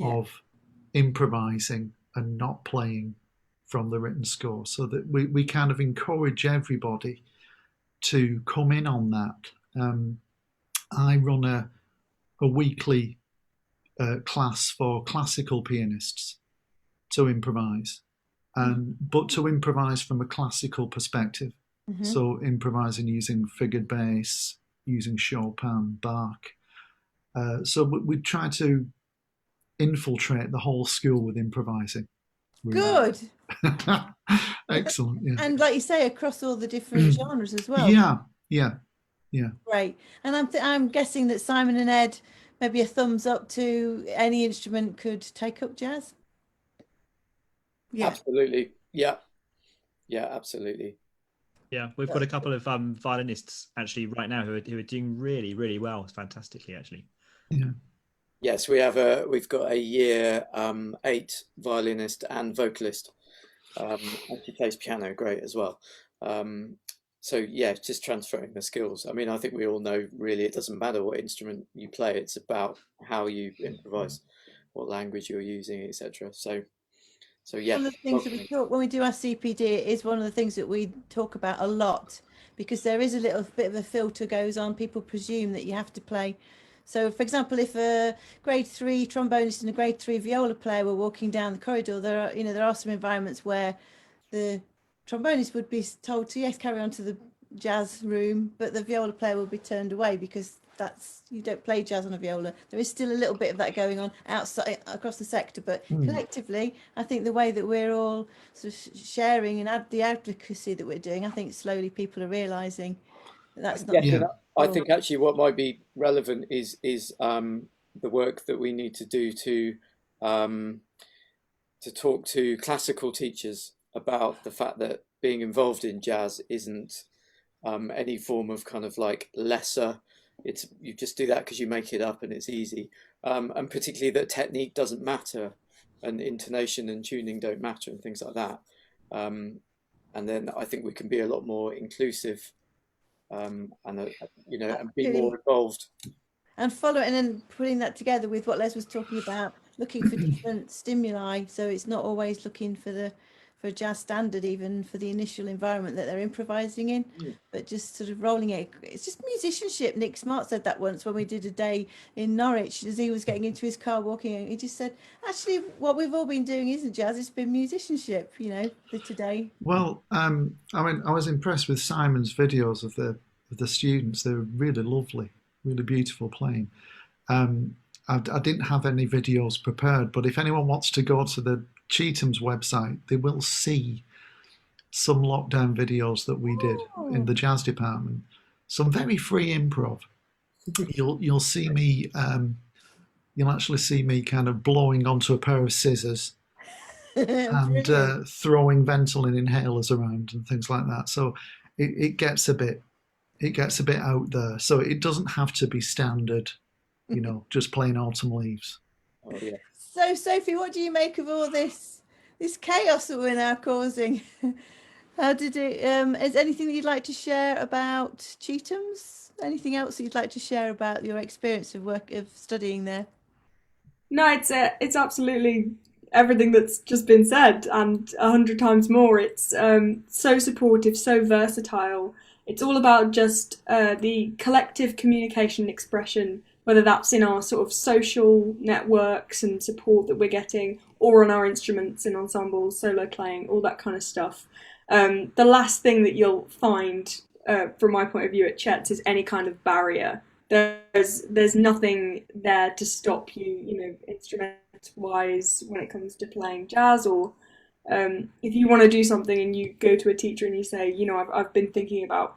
of improvising and not playing from the written score. So that we kind of encourage everybody to come in on that. I run a weekly class for classical pianists to improvise, but to improvise from a classical perspective. Mm-hmm. So improvising using figured bass, using Chopin, Bach. So we try to infiltrate the whole school with improvising. Really. Good. Excellent. Yeah. And like you say, across all the different genres as well. Yeah. Great. And I'm guessing that Simon and Ed, maybe a thumbs up to any instrument could take up jazz. Yeah. Absolutely. Yeah, absolutely. Yeah, we've got a couple of violinists actually right now who are doing really, really well, fantastically actually. Yeah. Yes, we've got a year 8 violinist and vocalist. And she plays piano great as well. So yeah, just transferring the skills. I mean, I think we all know really it doesn't matter what instrument you play, it's about how you improvise, what language you're using, etc. So yeah. One of the things that we talk when we do our CPD, it is one of the things that we talk about a lot, because there is a little bit of a filter goes on. People presume that you have to play. So, for example, if a grade 3 trombonist and a grade 3 viola player were walking down the corridor, there are some environments where the trombonist would be told to carry on to the jazz room, but the viola player will be turned away because you don't play jazz on a viola. There is still a little bit of that going on outside across the sector, but collectively, I think the way that we're all sort of sharing and the advocacy that we're doing, I think slowly people are realising that's not. I think actually what might be relevant is the work that we need to do to talk to classical teachers about the fact that being involved in jazz isn't any form of kind of like lesser. You just do that because you make it up and it's easy, and particularly that technique doesn't matter, and intonation and tuning don't matter, and things like that. And then I think we can be a lot more inclusive, and be more involved. And following and putting that together with what Les was talking about, looking for different stimuli, so it's not always looking for a jazz standard, even for the initial environment that they're improvising in, but just sort of rolling it. It's just musicianship. Nick Smart said that once when we did a day in Norwich, as he was getting into his car walking, he just said, actually, what we've all been doing isn't jazz, it's been musicianship, for today. Well, I was impressed with Simon's videos of the of the students. They're really lovely, really beautiful playing. I didn't have any videos prepared, but if anyone wants to go to the Cheatham's website, they will see some lockdown videos that we did in the jazz department. Some very free improv. You'll see me. You'll actually see me kind of blowing onto a pair of scissors and throwing Ventolin inhalers around and things like that. So it gets a bit out there. So it doesn't have to be standard, just plain Autumn Leaves. Oh, yeah. So, Sophie, what do you make of all this chaos that we're now causing? How did it? Is anything that you'd like to share about Cheatham's? Anything else that you'd like to share about your experience of studying there? No, it's absolutely everything that's just been said and 100 times more. It's so supportive, so versatile. It's all about just the collective communication and expression, whether that's in our sort of social networks and support that we're getting, or on our instruments in ensembles, solo playing, all that kind of stuff. The last thing that you'll find, from my point of view at Chet's, is any kind of barrier. There's nothing there to stop you, instrument-wise, when it comes to playing jazz, or if you want to do something and you go to a teacher and you say, I've been thinking about,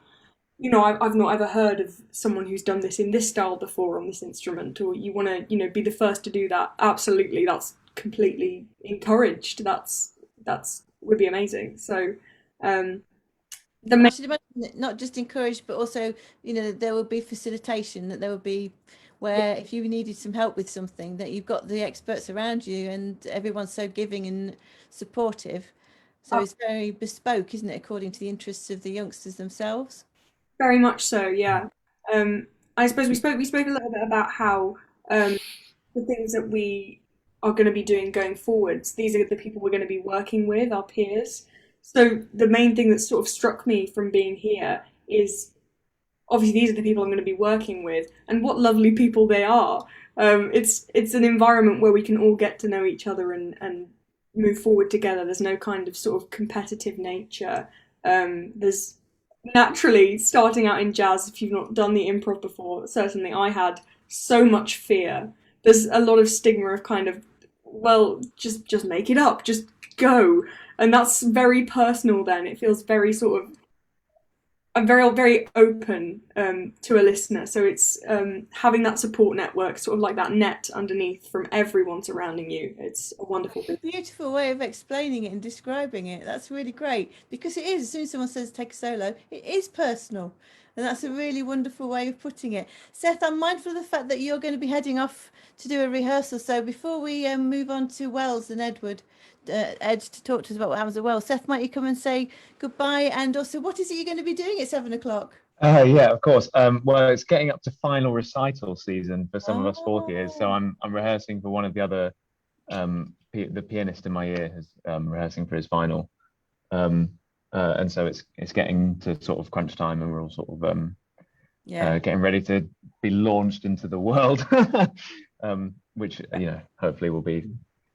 I've not ever heard of someone who's done this in this style before on this instrument, or you want to, be the first to do that. Absolutely, that's completely encouraged. That's would be amazing. So. I should imagine that not just encouraged, but also, there will be facilitation, that there will be where if you needed some help with something, that you've got the experts around you, and everyone's so giving and supportive. So it's very bespoke, isn't it, according to the interests of the youngsters themselves? Very much so, yeah. I suppose we spoke a little bit about how the things that we are going to be doing going forwards, these are the people we're going to be working with, our peers. So the main thing that sort of struck me from being here is, obviously, these are the people I'm going to be working with, and what lovely people they are. It's an environment where we can all get to know each other and move forward together. There's no kind of sort of competitive nature. There's naturally, starting out in jazz, if you've not done the improv before, certainly I had so much fear. There's a lot of stigma of kind of, well, just make it up, just go. And that's very personal then. It feels very sort of, I'm very open to a listener. So it's having that support network, sort of like that net underneath from everyone surrounding you. It's a wonderful thing. Beautiful way of explaining it and describing it. That's really great, because it is, as soon as someone says take a solo, it is personal. And that's a really wonderful way of putting it. Seth, I'm mindful of the fact that you're going to be heading off to do a rehearsal. So before we move on to Wells and Ed to talk to us about what happens at Wells, Seth, might you come and say goodbye? And also, what is it you're going to be doing at 7 o'clock? Yeah, of course. Well, it's getting up to final recital season for some of us fourth years. So I'm rehearsing for one of the other, the pianist in my year is rehearsing for his final. And so it's getting to sort of crunch time, and we're all sort of getting ready to be launched into the world, which hopefully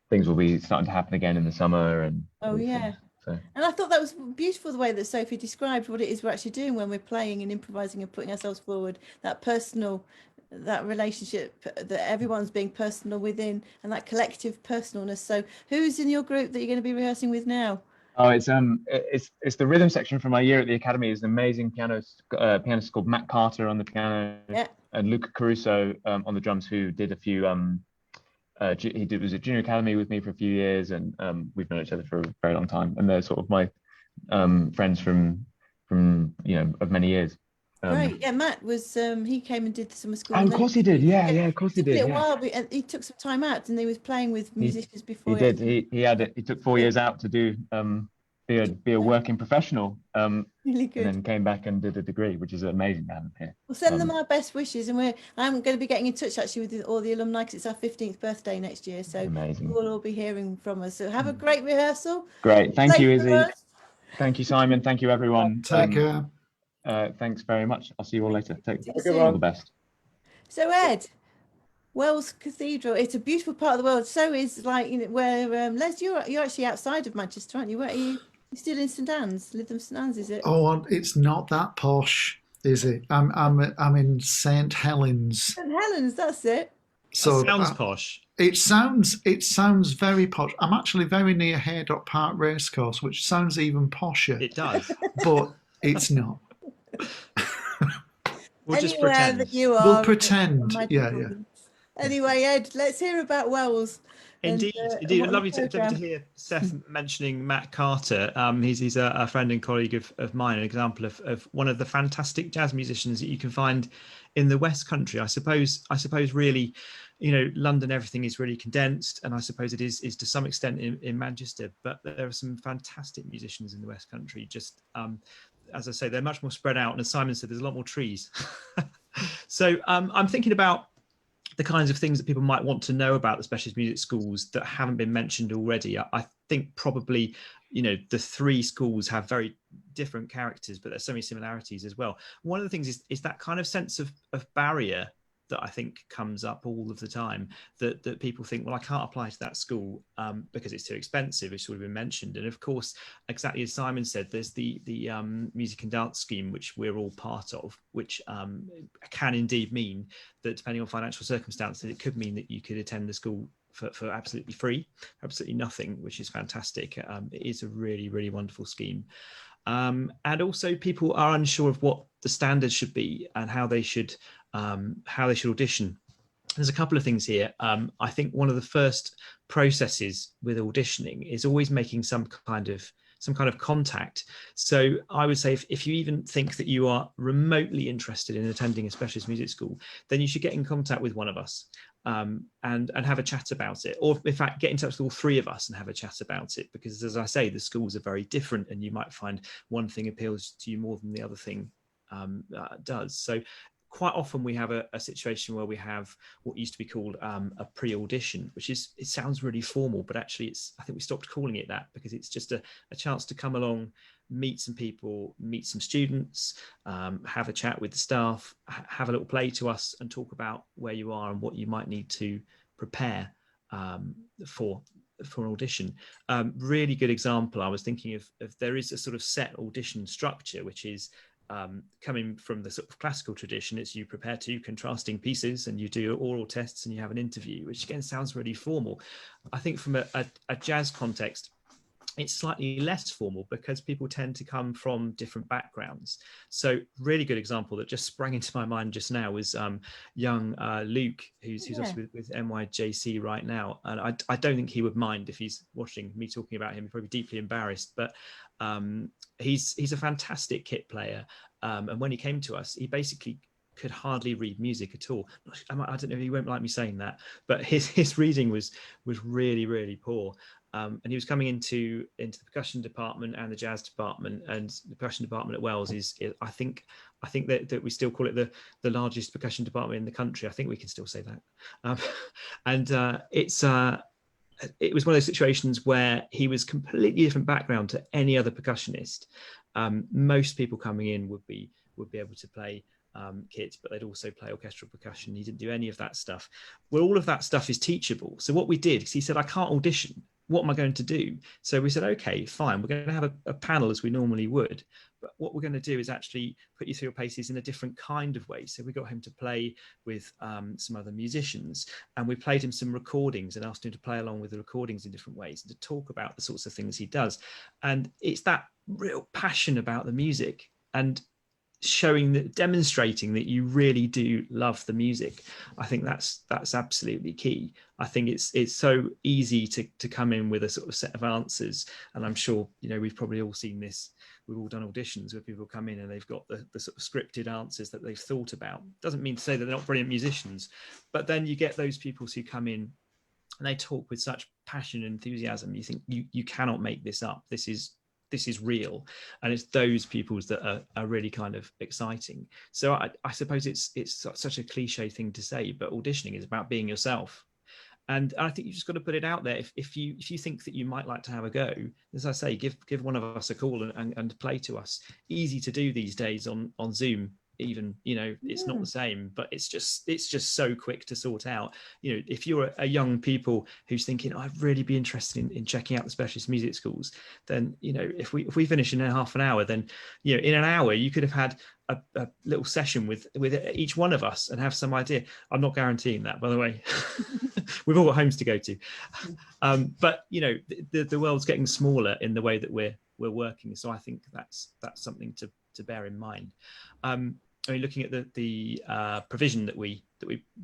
things will be starting to happen again in the summer. And so. And I thought that was beautiful, the way that Sophie described what it is we're actually doing when we're playing and improvising and putting ourselves forward. That personal, that relationship, that everyone's being personal within, and that collective personalness. So who's in your group that you're going to be rehearsing with now? Oh, it's the rhythm section from my year at the Academy. Is an amazing pianist called Matt Carter on the piano, and Luca Caruso on the drums, who did a few. Was at Junior Academy with me for a few years, and we've known each other for a very long time. And they're sort of my friends from of many years. Right, yeah. Matt was he came and did the summer school. Oh, of course he did. Yeah, of course he did. A while, he took some time out, and he was playing with musicians before. He did. He took 4 years out to do be a working professional. Really good. And then came back and did a degree, which is amazing to have him here. We'll send them our best wishes, and I'm going to be getting in touch actually with all the alumni, because it's our 15th birthday next year. So amazing. We'll all be hearing from us. So have a great rehearsal. Great, thank you, Izzy. Thank you, Simon. Thank you, everyone. Take care. Thanks very much. I'll see you all later. All the best. So Ed, Wells Cathedral, it's a beautiful part of the world. So is where Les, you're actually outside of Manchester, aren't you? Where are you? You're still in St Anne's, Lytham St Anne's, is it? Oh, it's not that posh. Is it? I'm in St Helens. St Helens, that's it. So That sounds posh. It sounds very posh. I'm actually very near Haydock Park Racecourse, which sounds even posher. It does. But it's not. We'll just Anywhere pretend. that you are. We'll pretend. Yeah. Anyway, Ed, let's hear about Wells. Indeed, and indeed. what Lovely the to programme- hear Seth mentioning Matt Carter. He's a friend and colleague of mine, an example of one of the fantastic jazz musicians that you can find in the West Country. I suppose really, London, everything is really condensed, and I suppose it is to some extent in Manchester, but there are some fantastic musicians in the West Country. Just as I say, they're much more spread out, and as Simon said, there's a lot more trees. So I'm thinking about the kinds of things that people might want to know about the specialist music schools that haven't been mentioned already. I think probably, the three schools have very different characters, but there's so many similarities as well. One of the things is that kind of sense of barrier that I think comes up all of the time, that people think, well, I can't apply to that school because it's too expensive, it's sort of been mentioned. And of course, exactly as Simon said, there's the music and dance scheme, which we're all part of, which can indeed mean that depending on financial circumstances, it could mean that you could attend the school for absolutely free, absolutely nothing, which is fantastic. It is a really, really wonderful scheme. And also people are unsure of what the standards should be and how they should audition. There's a couple of things here. I think one of the first processes with auditioning is always making some kind of contact. So I would say if you even think that you are remotely interested in attending a specialist music school, then you should get in contact with one of us and have a chat about it, or in fact get in touch with all three of us and have a chat about it, because as I say, the schools are very different and you might find one thing appeals to you more than the other thing does. So quite often we have a situation where we have what used to be called a pre-audition, which it sounds really formal, but actually I think we stopped calling it that because it's just a chance to come along, meet some people, meet some students, have a chat with the staff, have a little play to us and talk about where you are and what you might need to prepare for an audition. Really good example. I was thinking of there is a sort of set audition structure, which is coming from the sort of classical tradition. It's you prepare two contrasting pieces and you do oral tests and you have an interview, which again sounds really formal. I think from a jazz context, it's slightly less formal because people tend to come from different backgrounds. So really good example that just sprang into my mind just now was young Luke, who's also with NYJC right now. And I don't think he would mind if he's watching me talking about him. He'd probably be deeply embarrassed, but he's a fantastic kit player. And when he came to us, he basically could hardly read music at all. I don't know if he won't like me saying that, but his reading was really, really poor. And he was coming into the percussion department and the jazz department, and the percussion department at Wells is I think that we still call it the largest percussion department in the country. I think we can still say that. It was one of those situations where he was completely different background to any other percussionist. Most people coming in would be able to play kit, but they'd also play orchestral percussion. He didn't do any of that stuff. Well, all of that stuff is teachable. So what we did is he said, I can't audition. What am I going to do? So we said, okay, fine. We're going to have a panel as we normally would. But what we're going to do is actually put you through your paces in a different kind of way. So we got him to play with some other musicians, and we played him some recordings and asked him to play along with the recordings in different ways and to talk about the sorts of things he does. And it's that real passion about the music and demonstrating that you really do love the music. I think that's absolutely key. I think it's so easy to come in with a sort of set of answers, and I'm sure we've probably all seen this. We've all done auditions where people come in and they've got the sort of scripted answers that they've thought about. Doesn't mean to say that they're not brilliant musicians, but then you get those people who come in and they talk with such passion and enthusiasm. You think you cannot make this up. This is real, and it's those people that are really kind of exciting. So I suppose it's such a cliche thing to say, but auditioning is about being yourself, and I think you just got to put it out there. If you think that you might like to have a go, as I say, give one of us a call and play to us. Easy to do these days on Zoom. Even it's not the same, but it's just so quick to sort out. If you're a young people who's thinking, I'd really be interested in checking out the specialist music schools, then if we finish in half an hour, then in an hour you could have had a little session with each one of us and have some idea. I'm not guaranteeing that, by the way. We've all got homes to go to, but you know, the world's getting smaller in the way that we're working. So I think that's something to bear in mind. I mean, looking at the provision that we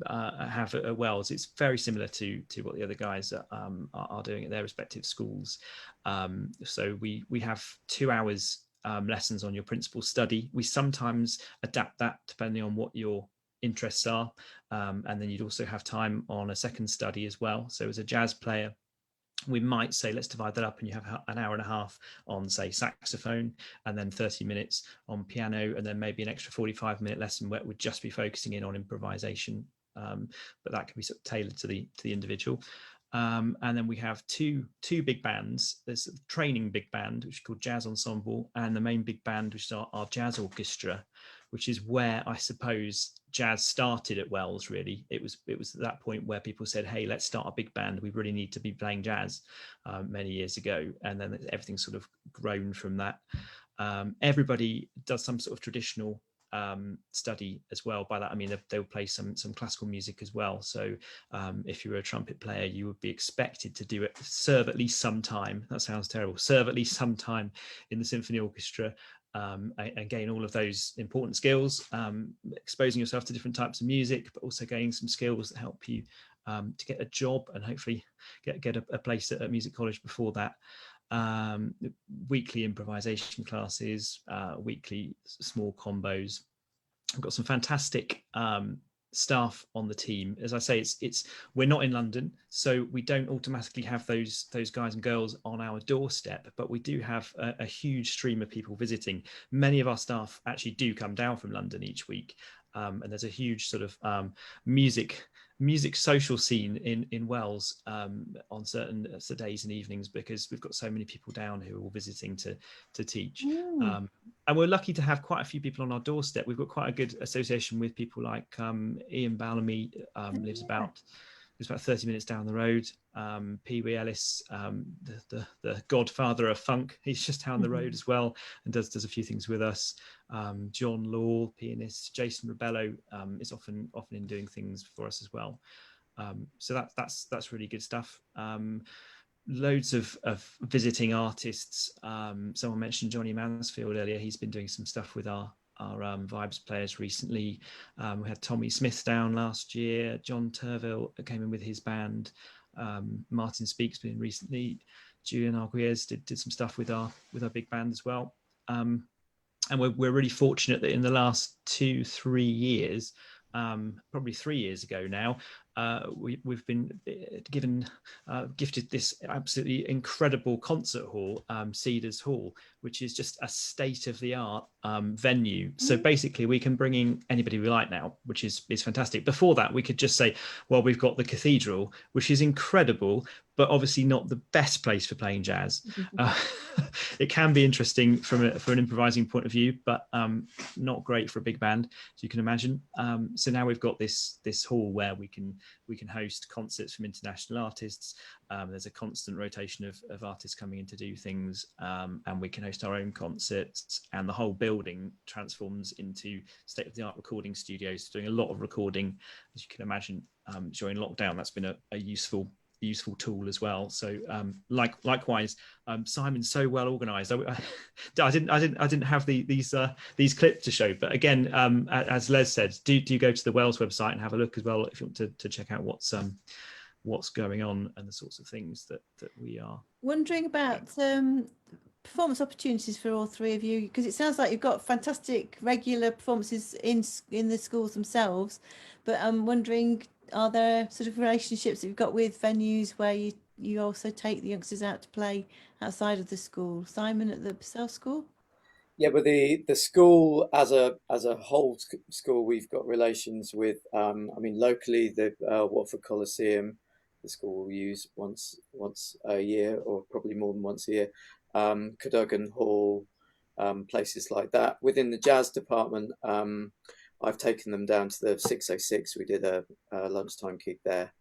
have at Wells, it's very similar to what the other guys are doing at their respective schools. So we have 2 hours lessons on your principal study. We sometimes adapt that depending on what your interests are, and then you'd also have time on a second study as well. So as a jazz player, we might say, let's divide that up, and you have an hour and a half on, say, saxophone, and then 30 minutes on piano, and then maybe an extra 45-minute lesson where it would just be focusing in on improvisation. But that can be sort of tailored to the individual. And then we have two big bands. There's a training big band, which is called Jazz Ensemble, and the main big band, which is our jazz orchestra, which is where I suppose jazz started at Wells. Really, it was at that point where people said, hey, let's start a big band, we really need to be playing jazz, many years ago, and then everything sort of grown from that. Everybody does some sort of traditional study as well. By that I mean they'll play some classical music as well. So if you were a trumpet player, you would be expected to serve at least some time. That sounds terrible. Serve at least some time in the symphony orchestra, and gain all of those important skills, exposing yourself to different types of music, but also gaining some skills that help you to get a job and hopefully get a place at music college before that. Weekly improvisation classes, weekly small combos. I've got some fantastic staff on the team. As I say, we're not in London, so we don't automatically have those guys and girls on our doorstep, but we do have a huge stream of people visiting. Many of our staff actually do come down from London each week, and there's a huge sort of music social scene in Wells on certain days and evenings, because we've got so many people down who are all visiting to teach. And we're lucky to have quite a few people on our doorstep. We've got quite a good association with people like Ian Ballamy, lives about 30 minutes down the road. Pee Wee Ellis, the godfather of funk, he's just down the road as well, and does a few things with us. John Law, pianist. Jason Rebello is often in doing things for us as well. So that's really good stuff. Loads of visiting artists. Someone mentioned Johnny Mansfield earlier. He's been doing some stuff with our Vibes players recently. We had Tommy Smith down last year. John Turville came in with his band. Martin Speake's been recently. Julian Arguez did some stuff with our big band as well. And we're really fortunate that in the last 2-3 years, probably 3 years ago now, we've been gifted this absolutely incredible concert hall, Cedars Hall, which is just a state-of-the-art venue. So basically we can bring in anybody we like now, which is fantastic. Before that, we could just say, well, we've got the Cathedral, which is incredible, but obviously not the best place for playing jazz. It can be interesting from an improvising point of view, but not great for a big band, as you can imagine. So now we've got this hall where we can host concerts from international artists. There's a constant rotation of artists coming in to do things, and we can host our own concerts, and the whole building transforms into state-of-the-art recording studios, doing a lot of recording, as you can imagine. During lockdown, that's been a useful tool as well. So likewise, Simon's so well organized. I didn't have these clips to show, but again, as Les said, do go to the Wells website and have a look as well if you want to check out what's going on and the sorts of things that we are wondering about. Performance opportunities for all three of you, because it sounds like you've got fantastic regular performances in the schools themselves, but I'm wondering, are there sort of relationships that you've got with venues where you also take the youngsters out to play outside of the school? Simon, at the Purcell School? Yeah, but the school as a whole school, we've got relations with. I mean, locally, the Watford Coliseum, the school will use once a year, or probably more than once a year. Cadogan Hall, places like that. Within the jazz department, I've taken them down to the 606. We did a lunchtime gig there.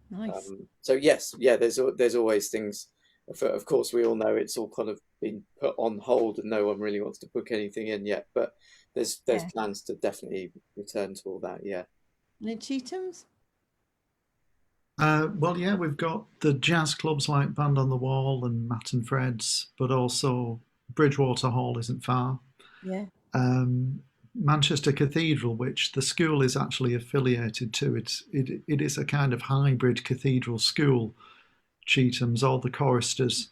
Nice. So yes, yeah, there's always things. Of course, we all know it's all kind of been put on hold and no one really wants to book anything in yet. But there's Yeah. plans to definitely return to all that. Yeah. And in Cheetham's? Well, yeah, we've got the jazz clubs like Band on the Wall and Matt and Fred's, but also Bridgewater Hall isn't far. Yeah. Manchester Cathedral, which the school is actually affiliated to. It is a kind of hybrid cathedral school. Cheetham's, all the choristers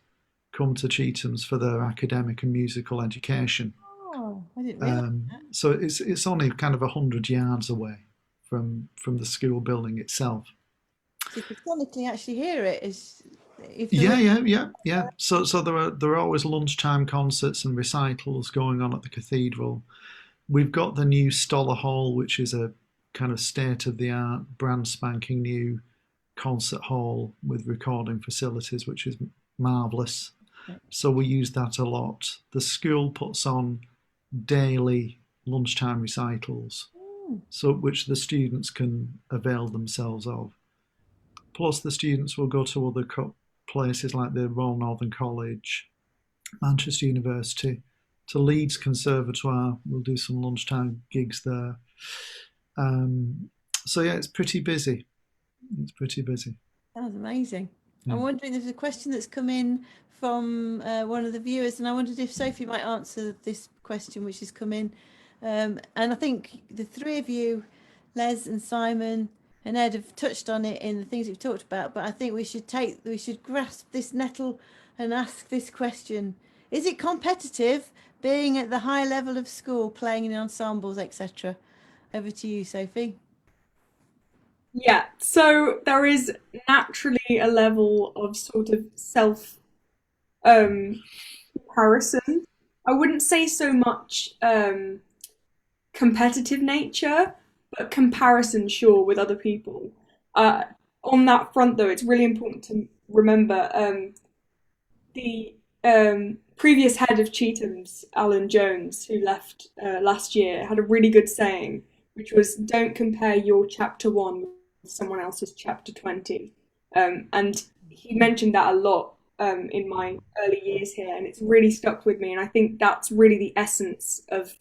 come to Cheetham's for their academic and musical education. Oh, I didn't realise that. So it's only kind of 100 yards away from the school building itself. So you could sonically actually hear it. Yeah. So there are always lunchtime concerts and recitals going on at the cathedral. We've got the new Stoller Hall, which is a kind of state-of-the-art, brand spanking new concert hall with recording facilities, which is marvellous. So we use that a lot. The school puts on daily lunchtime recitals, so which the students can avail themselves of. Plus, the students will go to other places like the Royal Northern College, Manchester University, to Leeds Conservatoire. We'll do some lunchtime gigs there. So yeah, it's pretty busy. Sounds amazing. Yeah. I'm wondering, there's a question that's come in from one of the viewers, and I wondered if Sophie might answer this question which has come in. And I think the three of you, Les and Simon and Ed, have touched on it in the things we've talked about, but I think we should grasp this nettle and ask this question. Is it competitive being at the high level of school, playing in ensembles, etc.? Over to you, Sophie. Yeah, so there is naturally a level of sort of self comparison. I wouldn't say so much competitive nature, but comparison, sure, with other people. On that front, though, it's really important to remember the previous head of Cheetham's, Alan Jones, who left last year, had a really good saying, which was, don't compare your chapter 1 with someone else's chapter 20. And he mentioned that a lot in my early years here, and it's really stuck with me. And I think that's really the essence of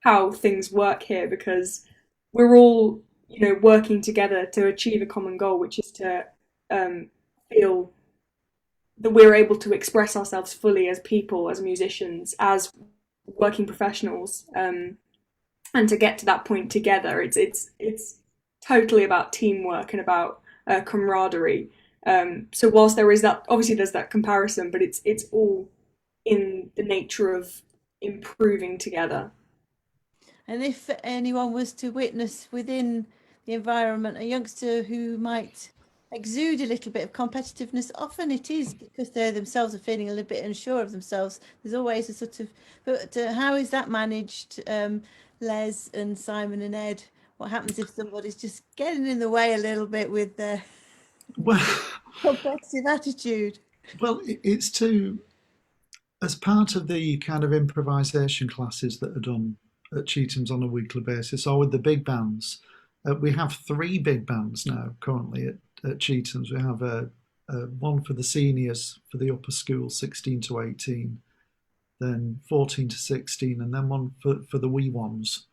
how things work here, because we're all, working together to achieve a common goal, which is to feel that we're able to express ourselves fully as people, as musicians, as working professionals, and to get to that point together. It's totally about teamwork and about camaraderie. So whilst there is that, obviously there's that comparison, but it's all in the nature of improving together. And if anyone was to witness within the environment a youngster who might exude a little bit of competitiveness, often it is because they themselves are feeling a little bit unsure of themselves. There's always a sort of, but how is that managed, Les and Simon and Ed? What happens if somebody's just getting in the way a little bit with their competitive attitude? Well, it's as part of the kind of improvisation classes that are done at Cheetham's on a weekly basis, or with the big bands. We have 3 big bands now currently at Cheetham's. We have one for the seniors for the upper school, 16 to 18, then 14 to 16, and then one for the wee ones.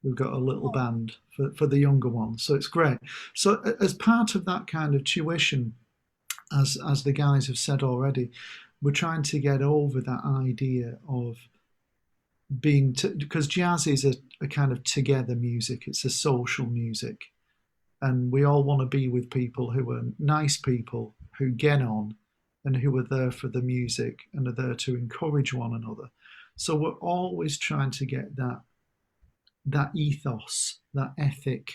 We've got a little band for the younger ones. So it's great. So as part of that kind of tuition, as the guys have said already, we're trying to get over that idea of being, because jazz is a kind of together music. It's a social music, and we all want to be with people who are nice people, who get on, and who are there for the music and are there to encourage one another. So we're always trying to get that ethos, that ethic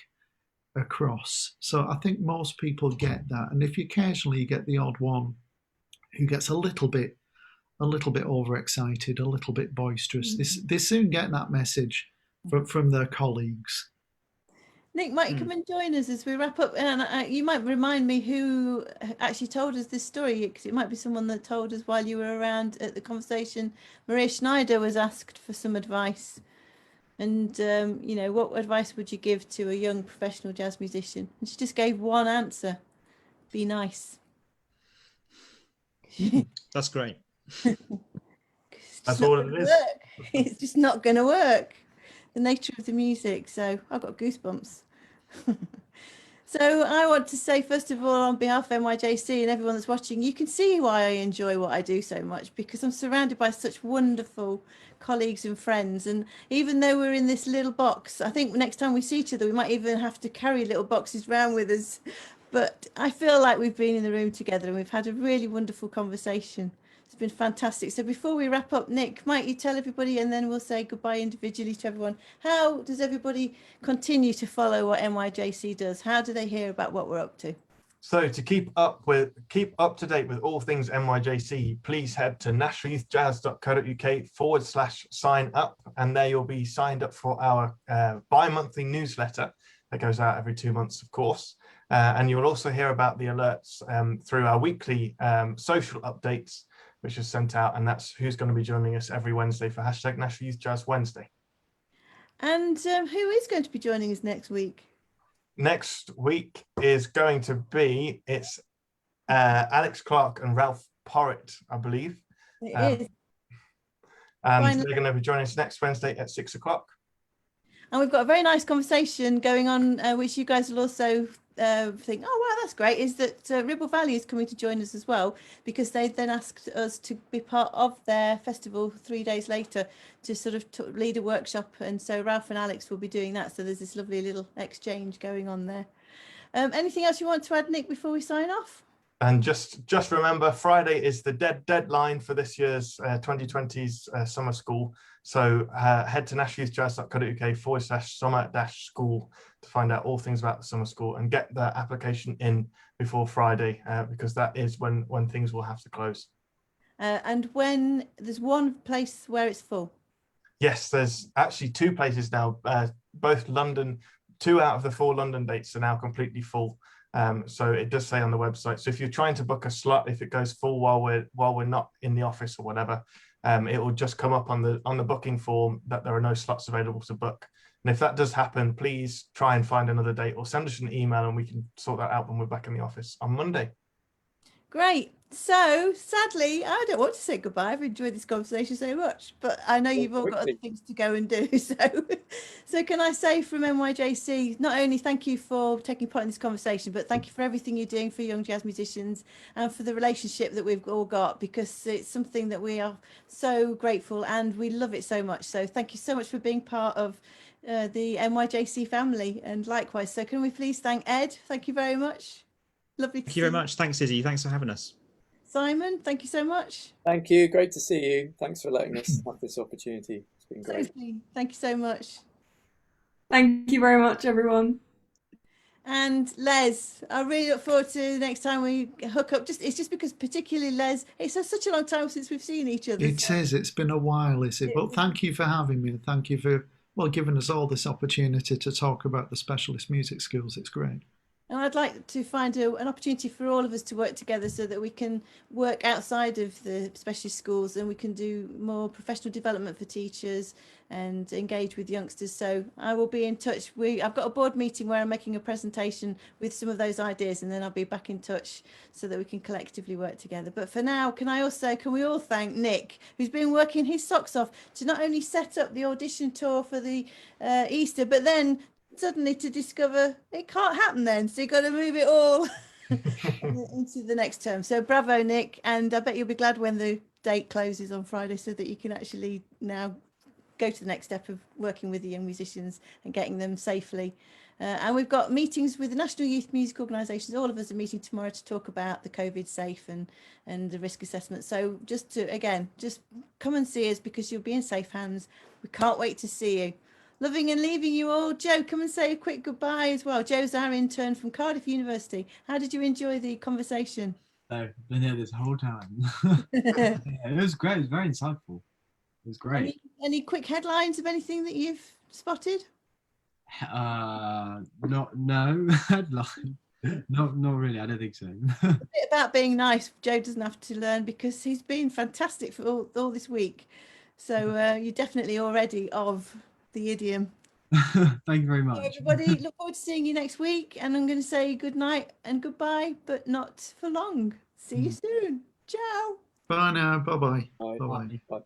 across. So I think most people get that, and if occasionally you get the odd one who gets a little bit overexcited, a little bit boisterous, they soon get that message from their colleagues. Nick, might you come and join us as we wrap up? And you might remind me who actually told us this story, because it might be someone that told us while you were around at the conversation. Maria Schneider was asked for some advice. And, what advice would you give to a young professional jazz musician? And she just gave one answer: be nice. That's great. That's not all gonna it is. work. It's just not going to work. The nature of the music. So I've got goosebumps. So I want to say, first of all, on behalf of NYJC and everyone that's watching, you can see why I enjoy what I do so much, because I'm surrounded by such wonderful colleagues and friends. And even though we're in this little box, I think next time we see each other, we might even have to carry little boxes round with us. But I feel like we've been in the room together and we've had a really wonderful conversation. It's been fantastic. So before we wrap up, Nick, might you tell everybody, and then we'll say goodbye individually to everyone. How does everybody continue to follow what NYJC does? How do they hear about what we're up to? So to keep up to date with all things NYJC, please head to nationalyouthjazz.co.uk/sign up, and there you'll be signed up for our bi-monthly newsletter that goes out every 2 months, of course. And you'll also hear about the alerts through our weekly social updates, which is sent out, and that's who's going to be joining us every Wednesday for #NationalYouthJazz Wednesday. And who is going to be joining us next week? Next week is going to be, it's Alex Clark and Ralph Porritt, I believe. It is. And Finally. they're going to be joining us next Wednesday at 6 o'clock. And we've got a very nice conversation going on, which you guys will also think, oh, wow, that's great, is that Ribble Valley is coming to join us as well, because they then asked us to be part of their festival 3 days later to sort of lead a workshop. And so Ralph and Alex will be doing that. So there's this lovely little exchange going on there. Anything else you want to add, Nick, before we sign off? And just remember, Friday is the deadline for this year's 2020's summer school. So head to nationalyouthjazz.co.uk/summer-school to find out all things about the summer school and get the application in before Friday, because that is when things will have to close. And when there's one place where it's full. Yes, there's actually 2 places now, both London. 2 out of the 4 London dates are now completely full. So it does say on the website. So if you're trying to book a slot, if it goes full while we're not in the office or whatever, it will just come up on the booking form that there are no slots available to book. And if that does happen, please try and find another date or send us an email and we can sort that out when we're back in the office on Monday. Great. So sadly, I don't want to say goodbye. I've enjoyed this conversation so much, but I know you've all got other things to go and do. So can I say from NYJC, not only thank you for taking part in this conversation, but thank you for everything you're doing for young jazz musicians and for the relationship that we've all got, because it's something that we are so grateful and we love it so much. So thank you so much for being part of the NYJC family, and likewise. So can we please thank Ed? Thank you very much. Lovely to see you. Thank you very much. Thanks, Izzy. Thanks for having us. Simon, thank you so much. Thank you. Great to see you. Thanks for letting us have this opportunity. It's been great. Thank you so much. Thank you very much, everyone. And Les, I really look forward to the next time we hook up. It's just because, particularly Les, it's such a long time since we've seen each other. It is. It's been a while, is it? But thank you for having me. Thank you for giving us all this opportunity to talk about the specialist music schools. It's great. And I'd like to find an opportunity for all of us to work together so that we can work outside of the specialist schools and we can do more professional development for teachers and engage with youngsters. So I will be in touch. I've got a board meeting where I'm making a presentation with some of those ideas, and then I'll be back in touch so that we can collectively work together. But for now, can we all thank Nick, who's been working his socks off to not only set up the audition tour for the Easter, but then suddenly to discover it can't happen then, so you've got to move it all into the next term. So bravo, Nick, and I bet you'll be glad when the date closes on Friday so that you can actually now go to the next step of working with the young musicians and getting them safely. And we've got meetings with the National Youth Music Organisations. All of us are meeting tomorrow to talk about the COVID safe and the risk assessment. So just come and see us, because you'll be in safe hands. We can't wait to see you. Loving and leaving you all. Joe, come and say a quick goodbye as well. Joe's our intern from Cardiff University. How did you enjoy the conversation? I've been here this whole time. Yeah, it was great. It was very insightful. It was great. Any quick headlines of anything that you've spotted? No headline. Not really. I don't think so. A bit about being nice. Joe doesn't have to learn because he's been fantastic for all this week. So you're definitely already of the idiom. Thank you very much. So everybody, look forward to seeing you next week. And I'm going to say good night and goodbye, but not for long. See you soon. Ciao. Bye now. Bye-bye. Bye. Bye-bye. Bye.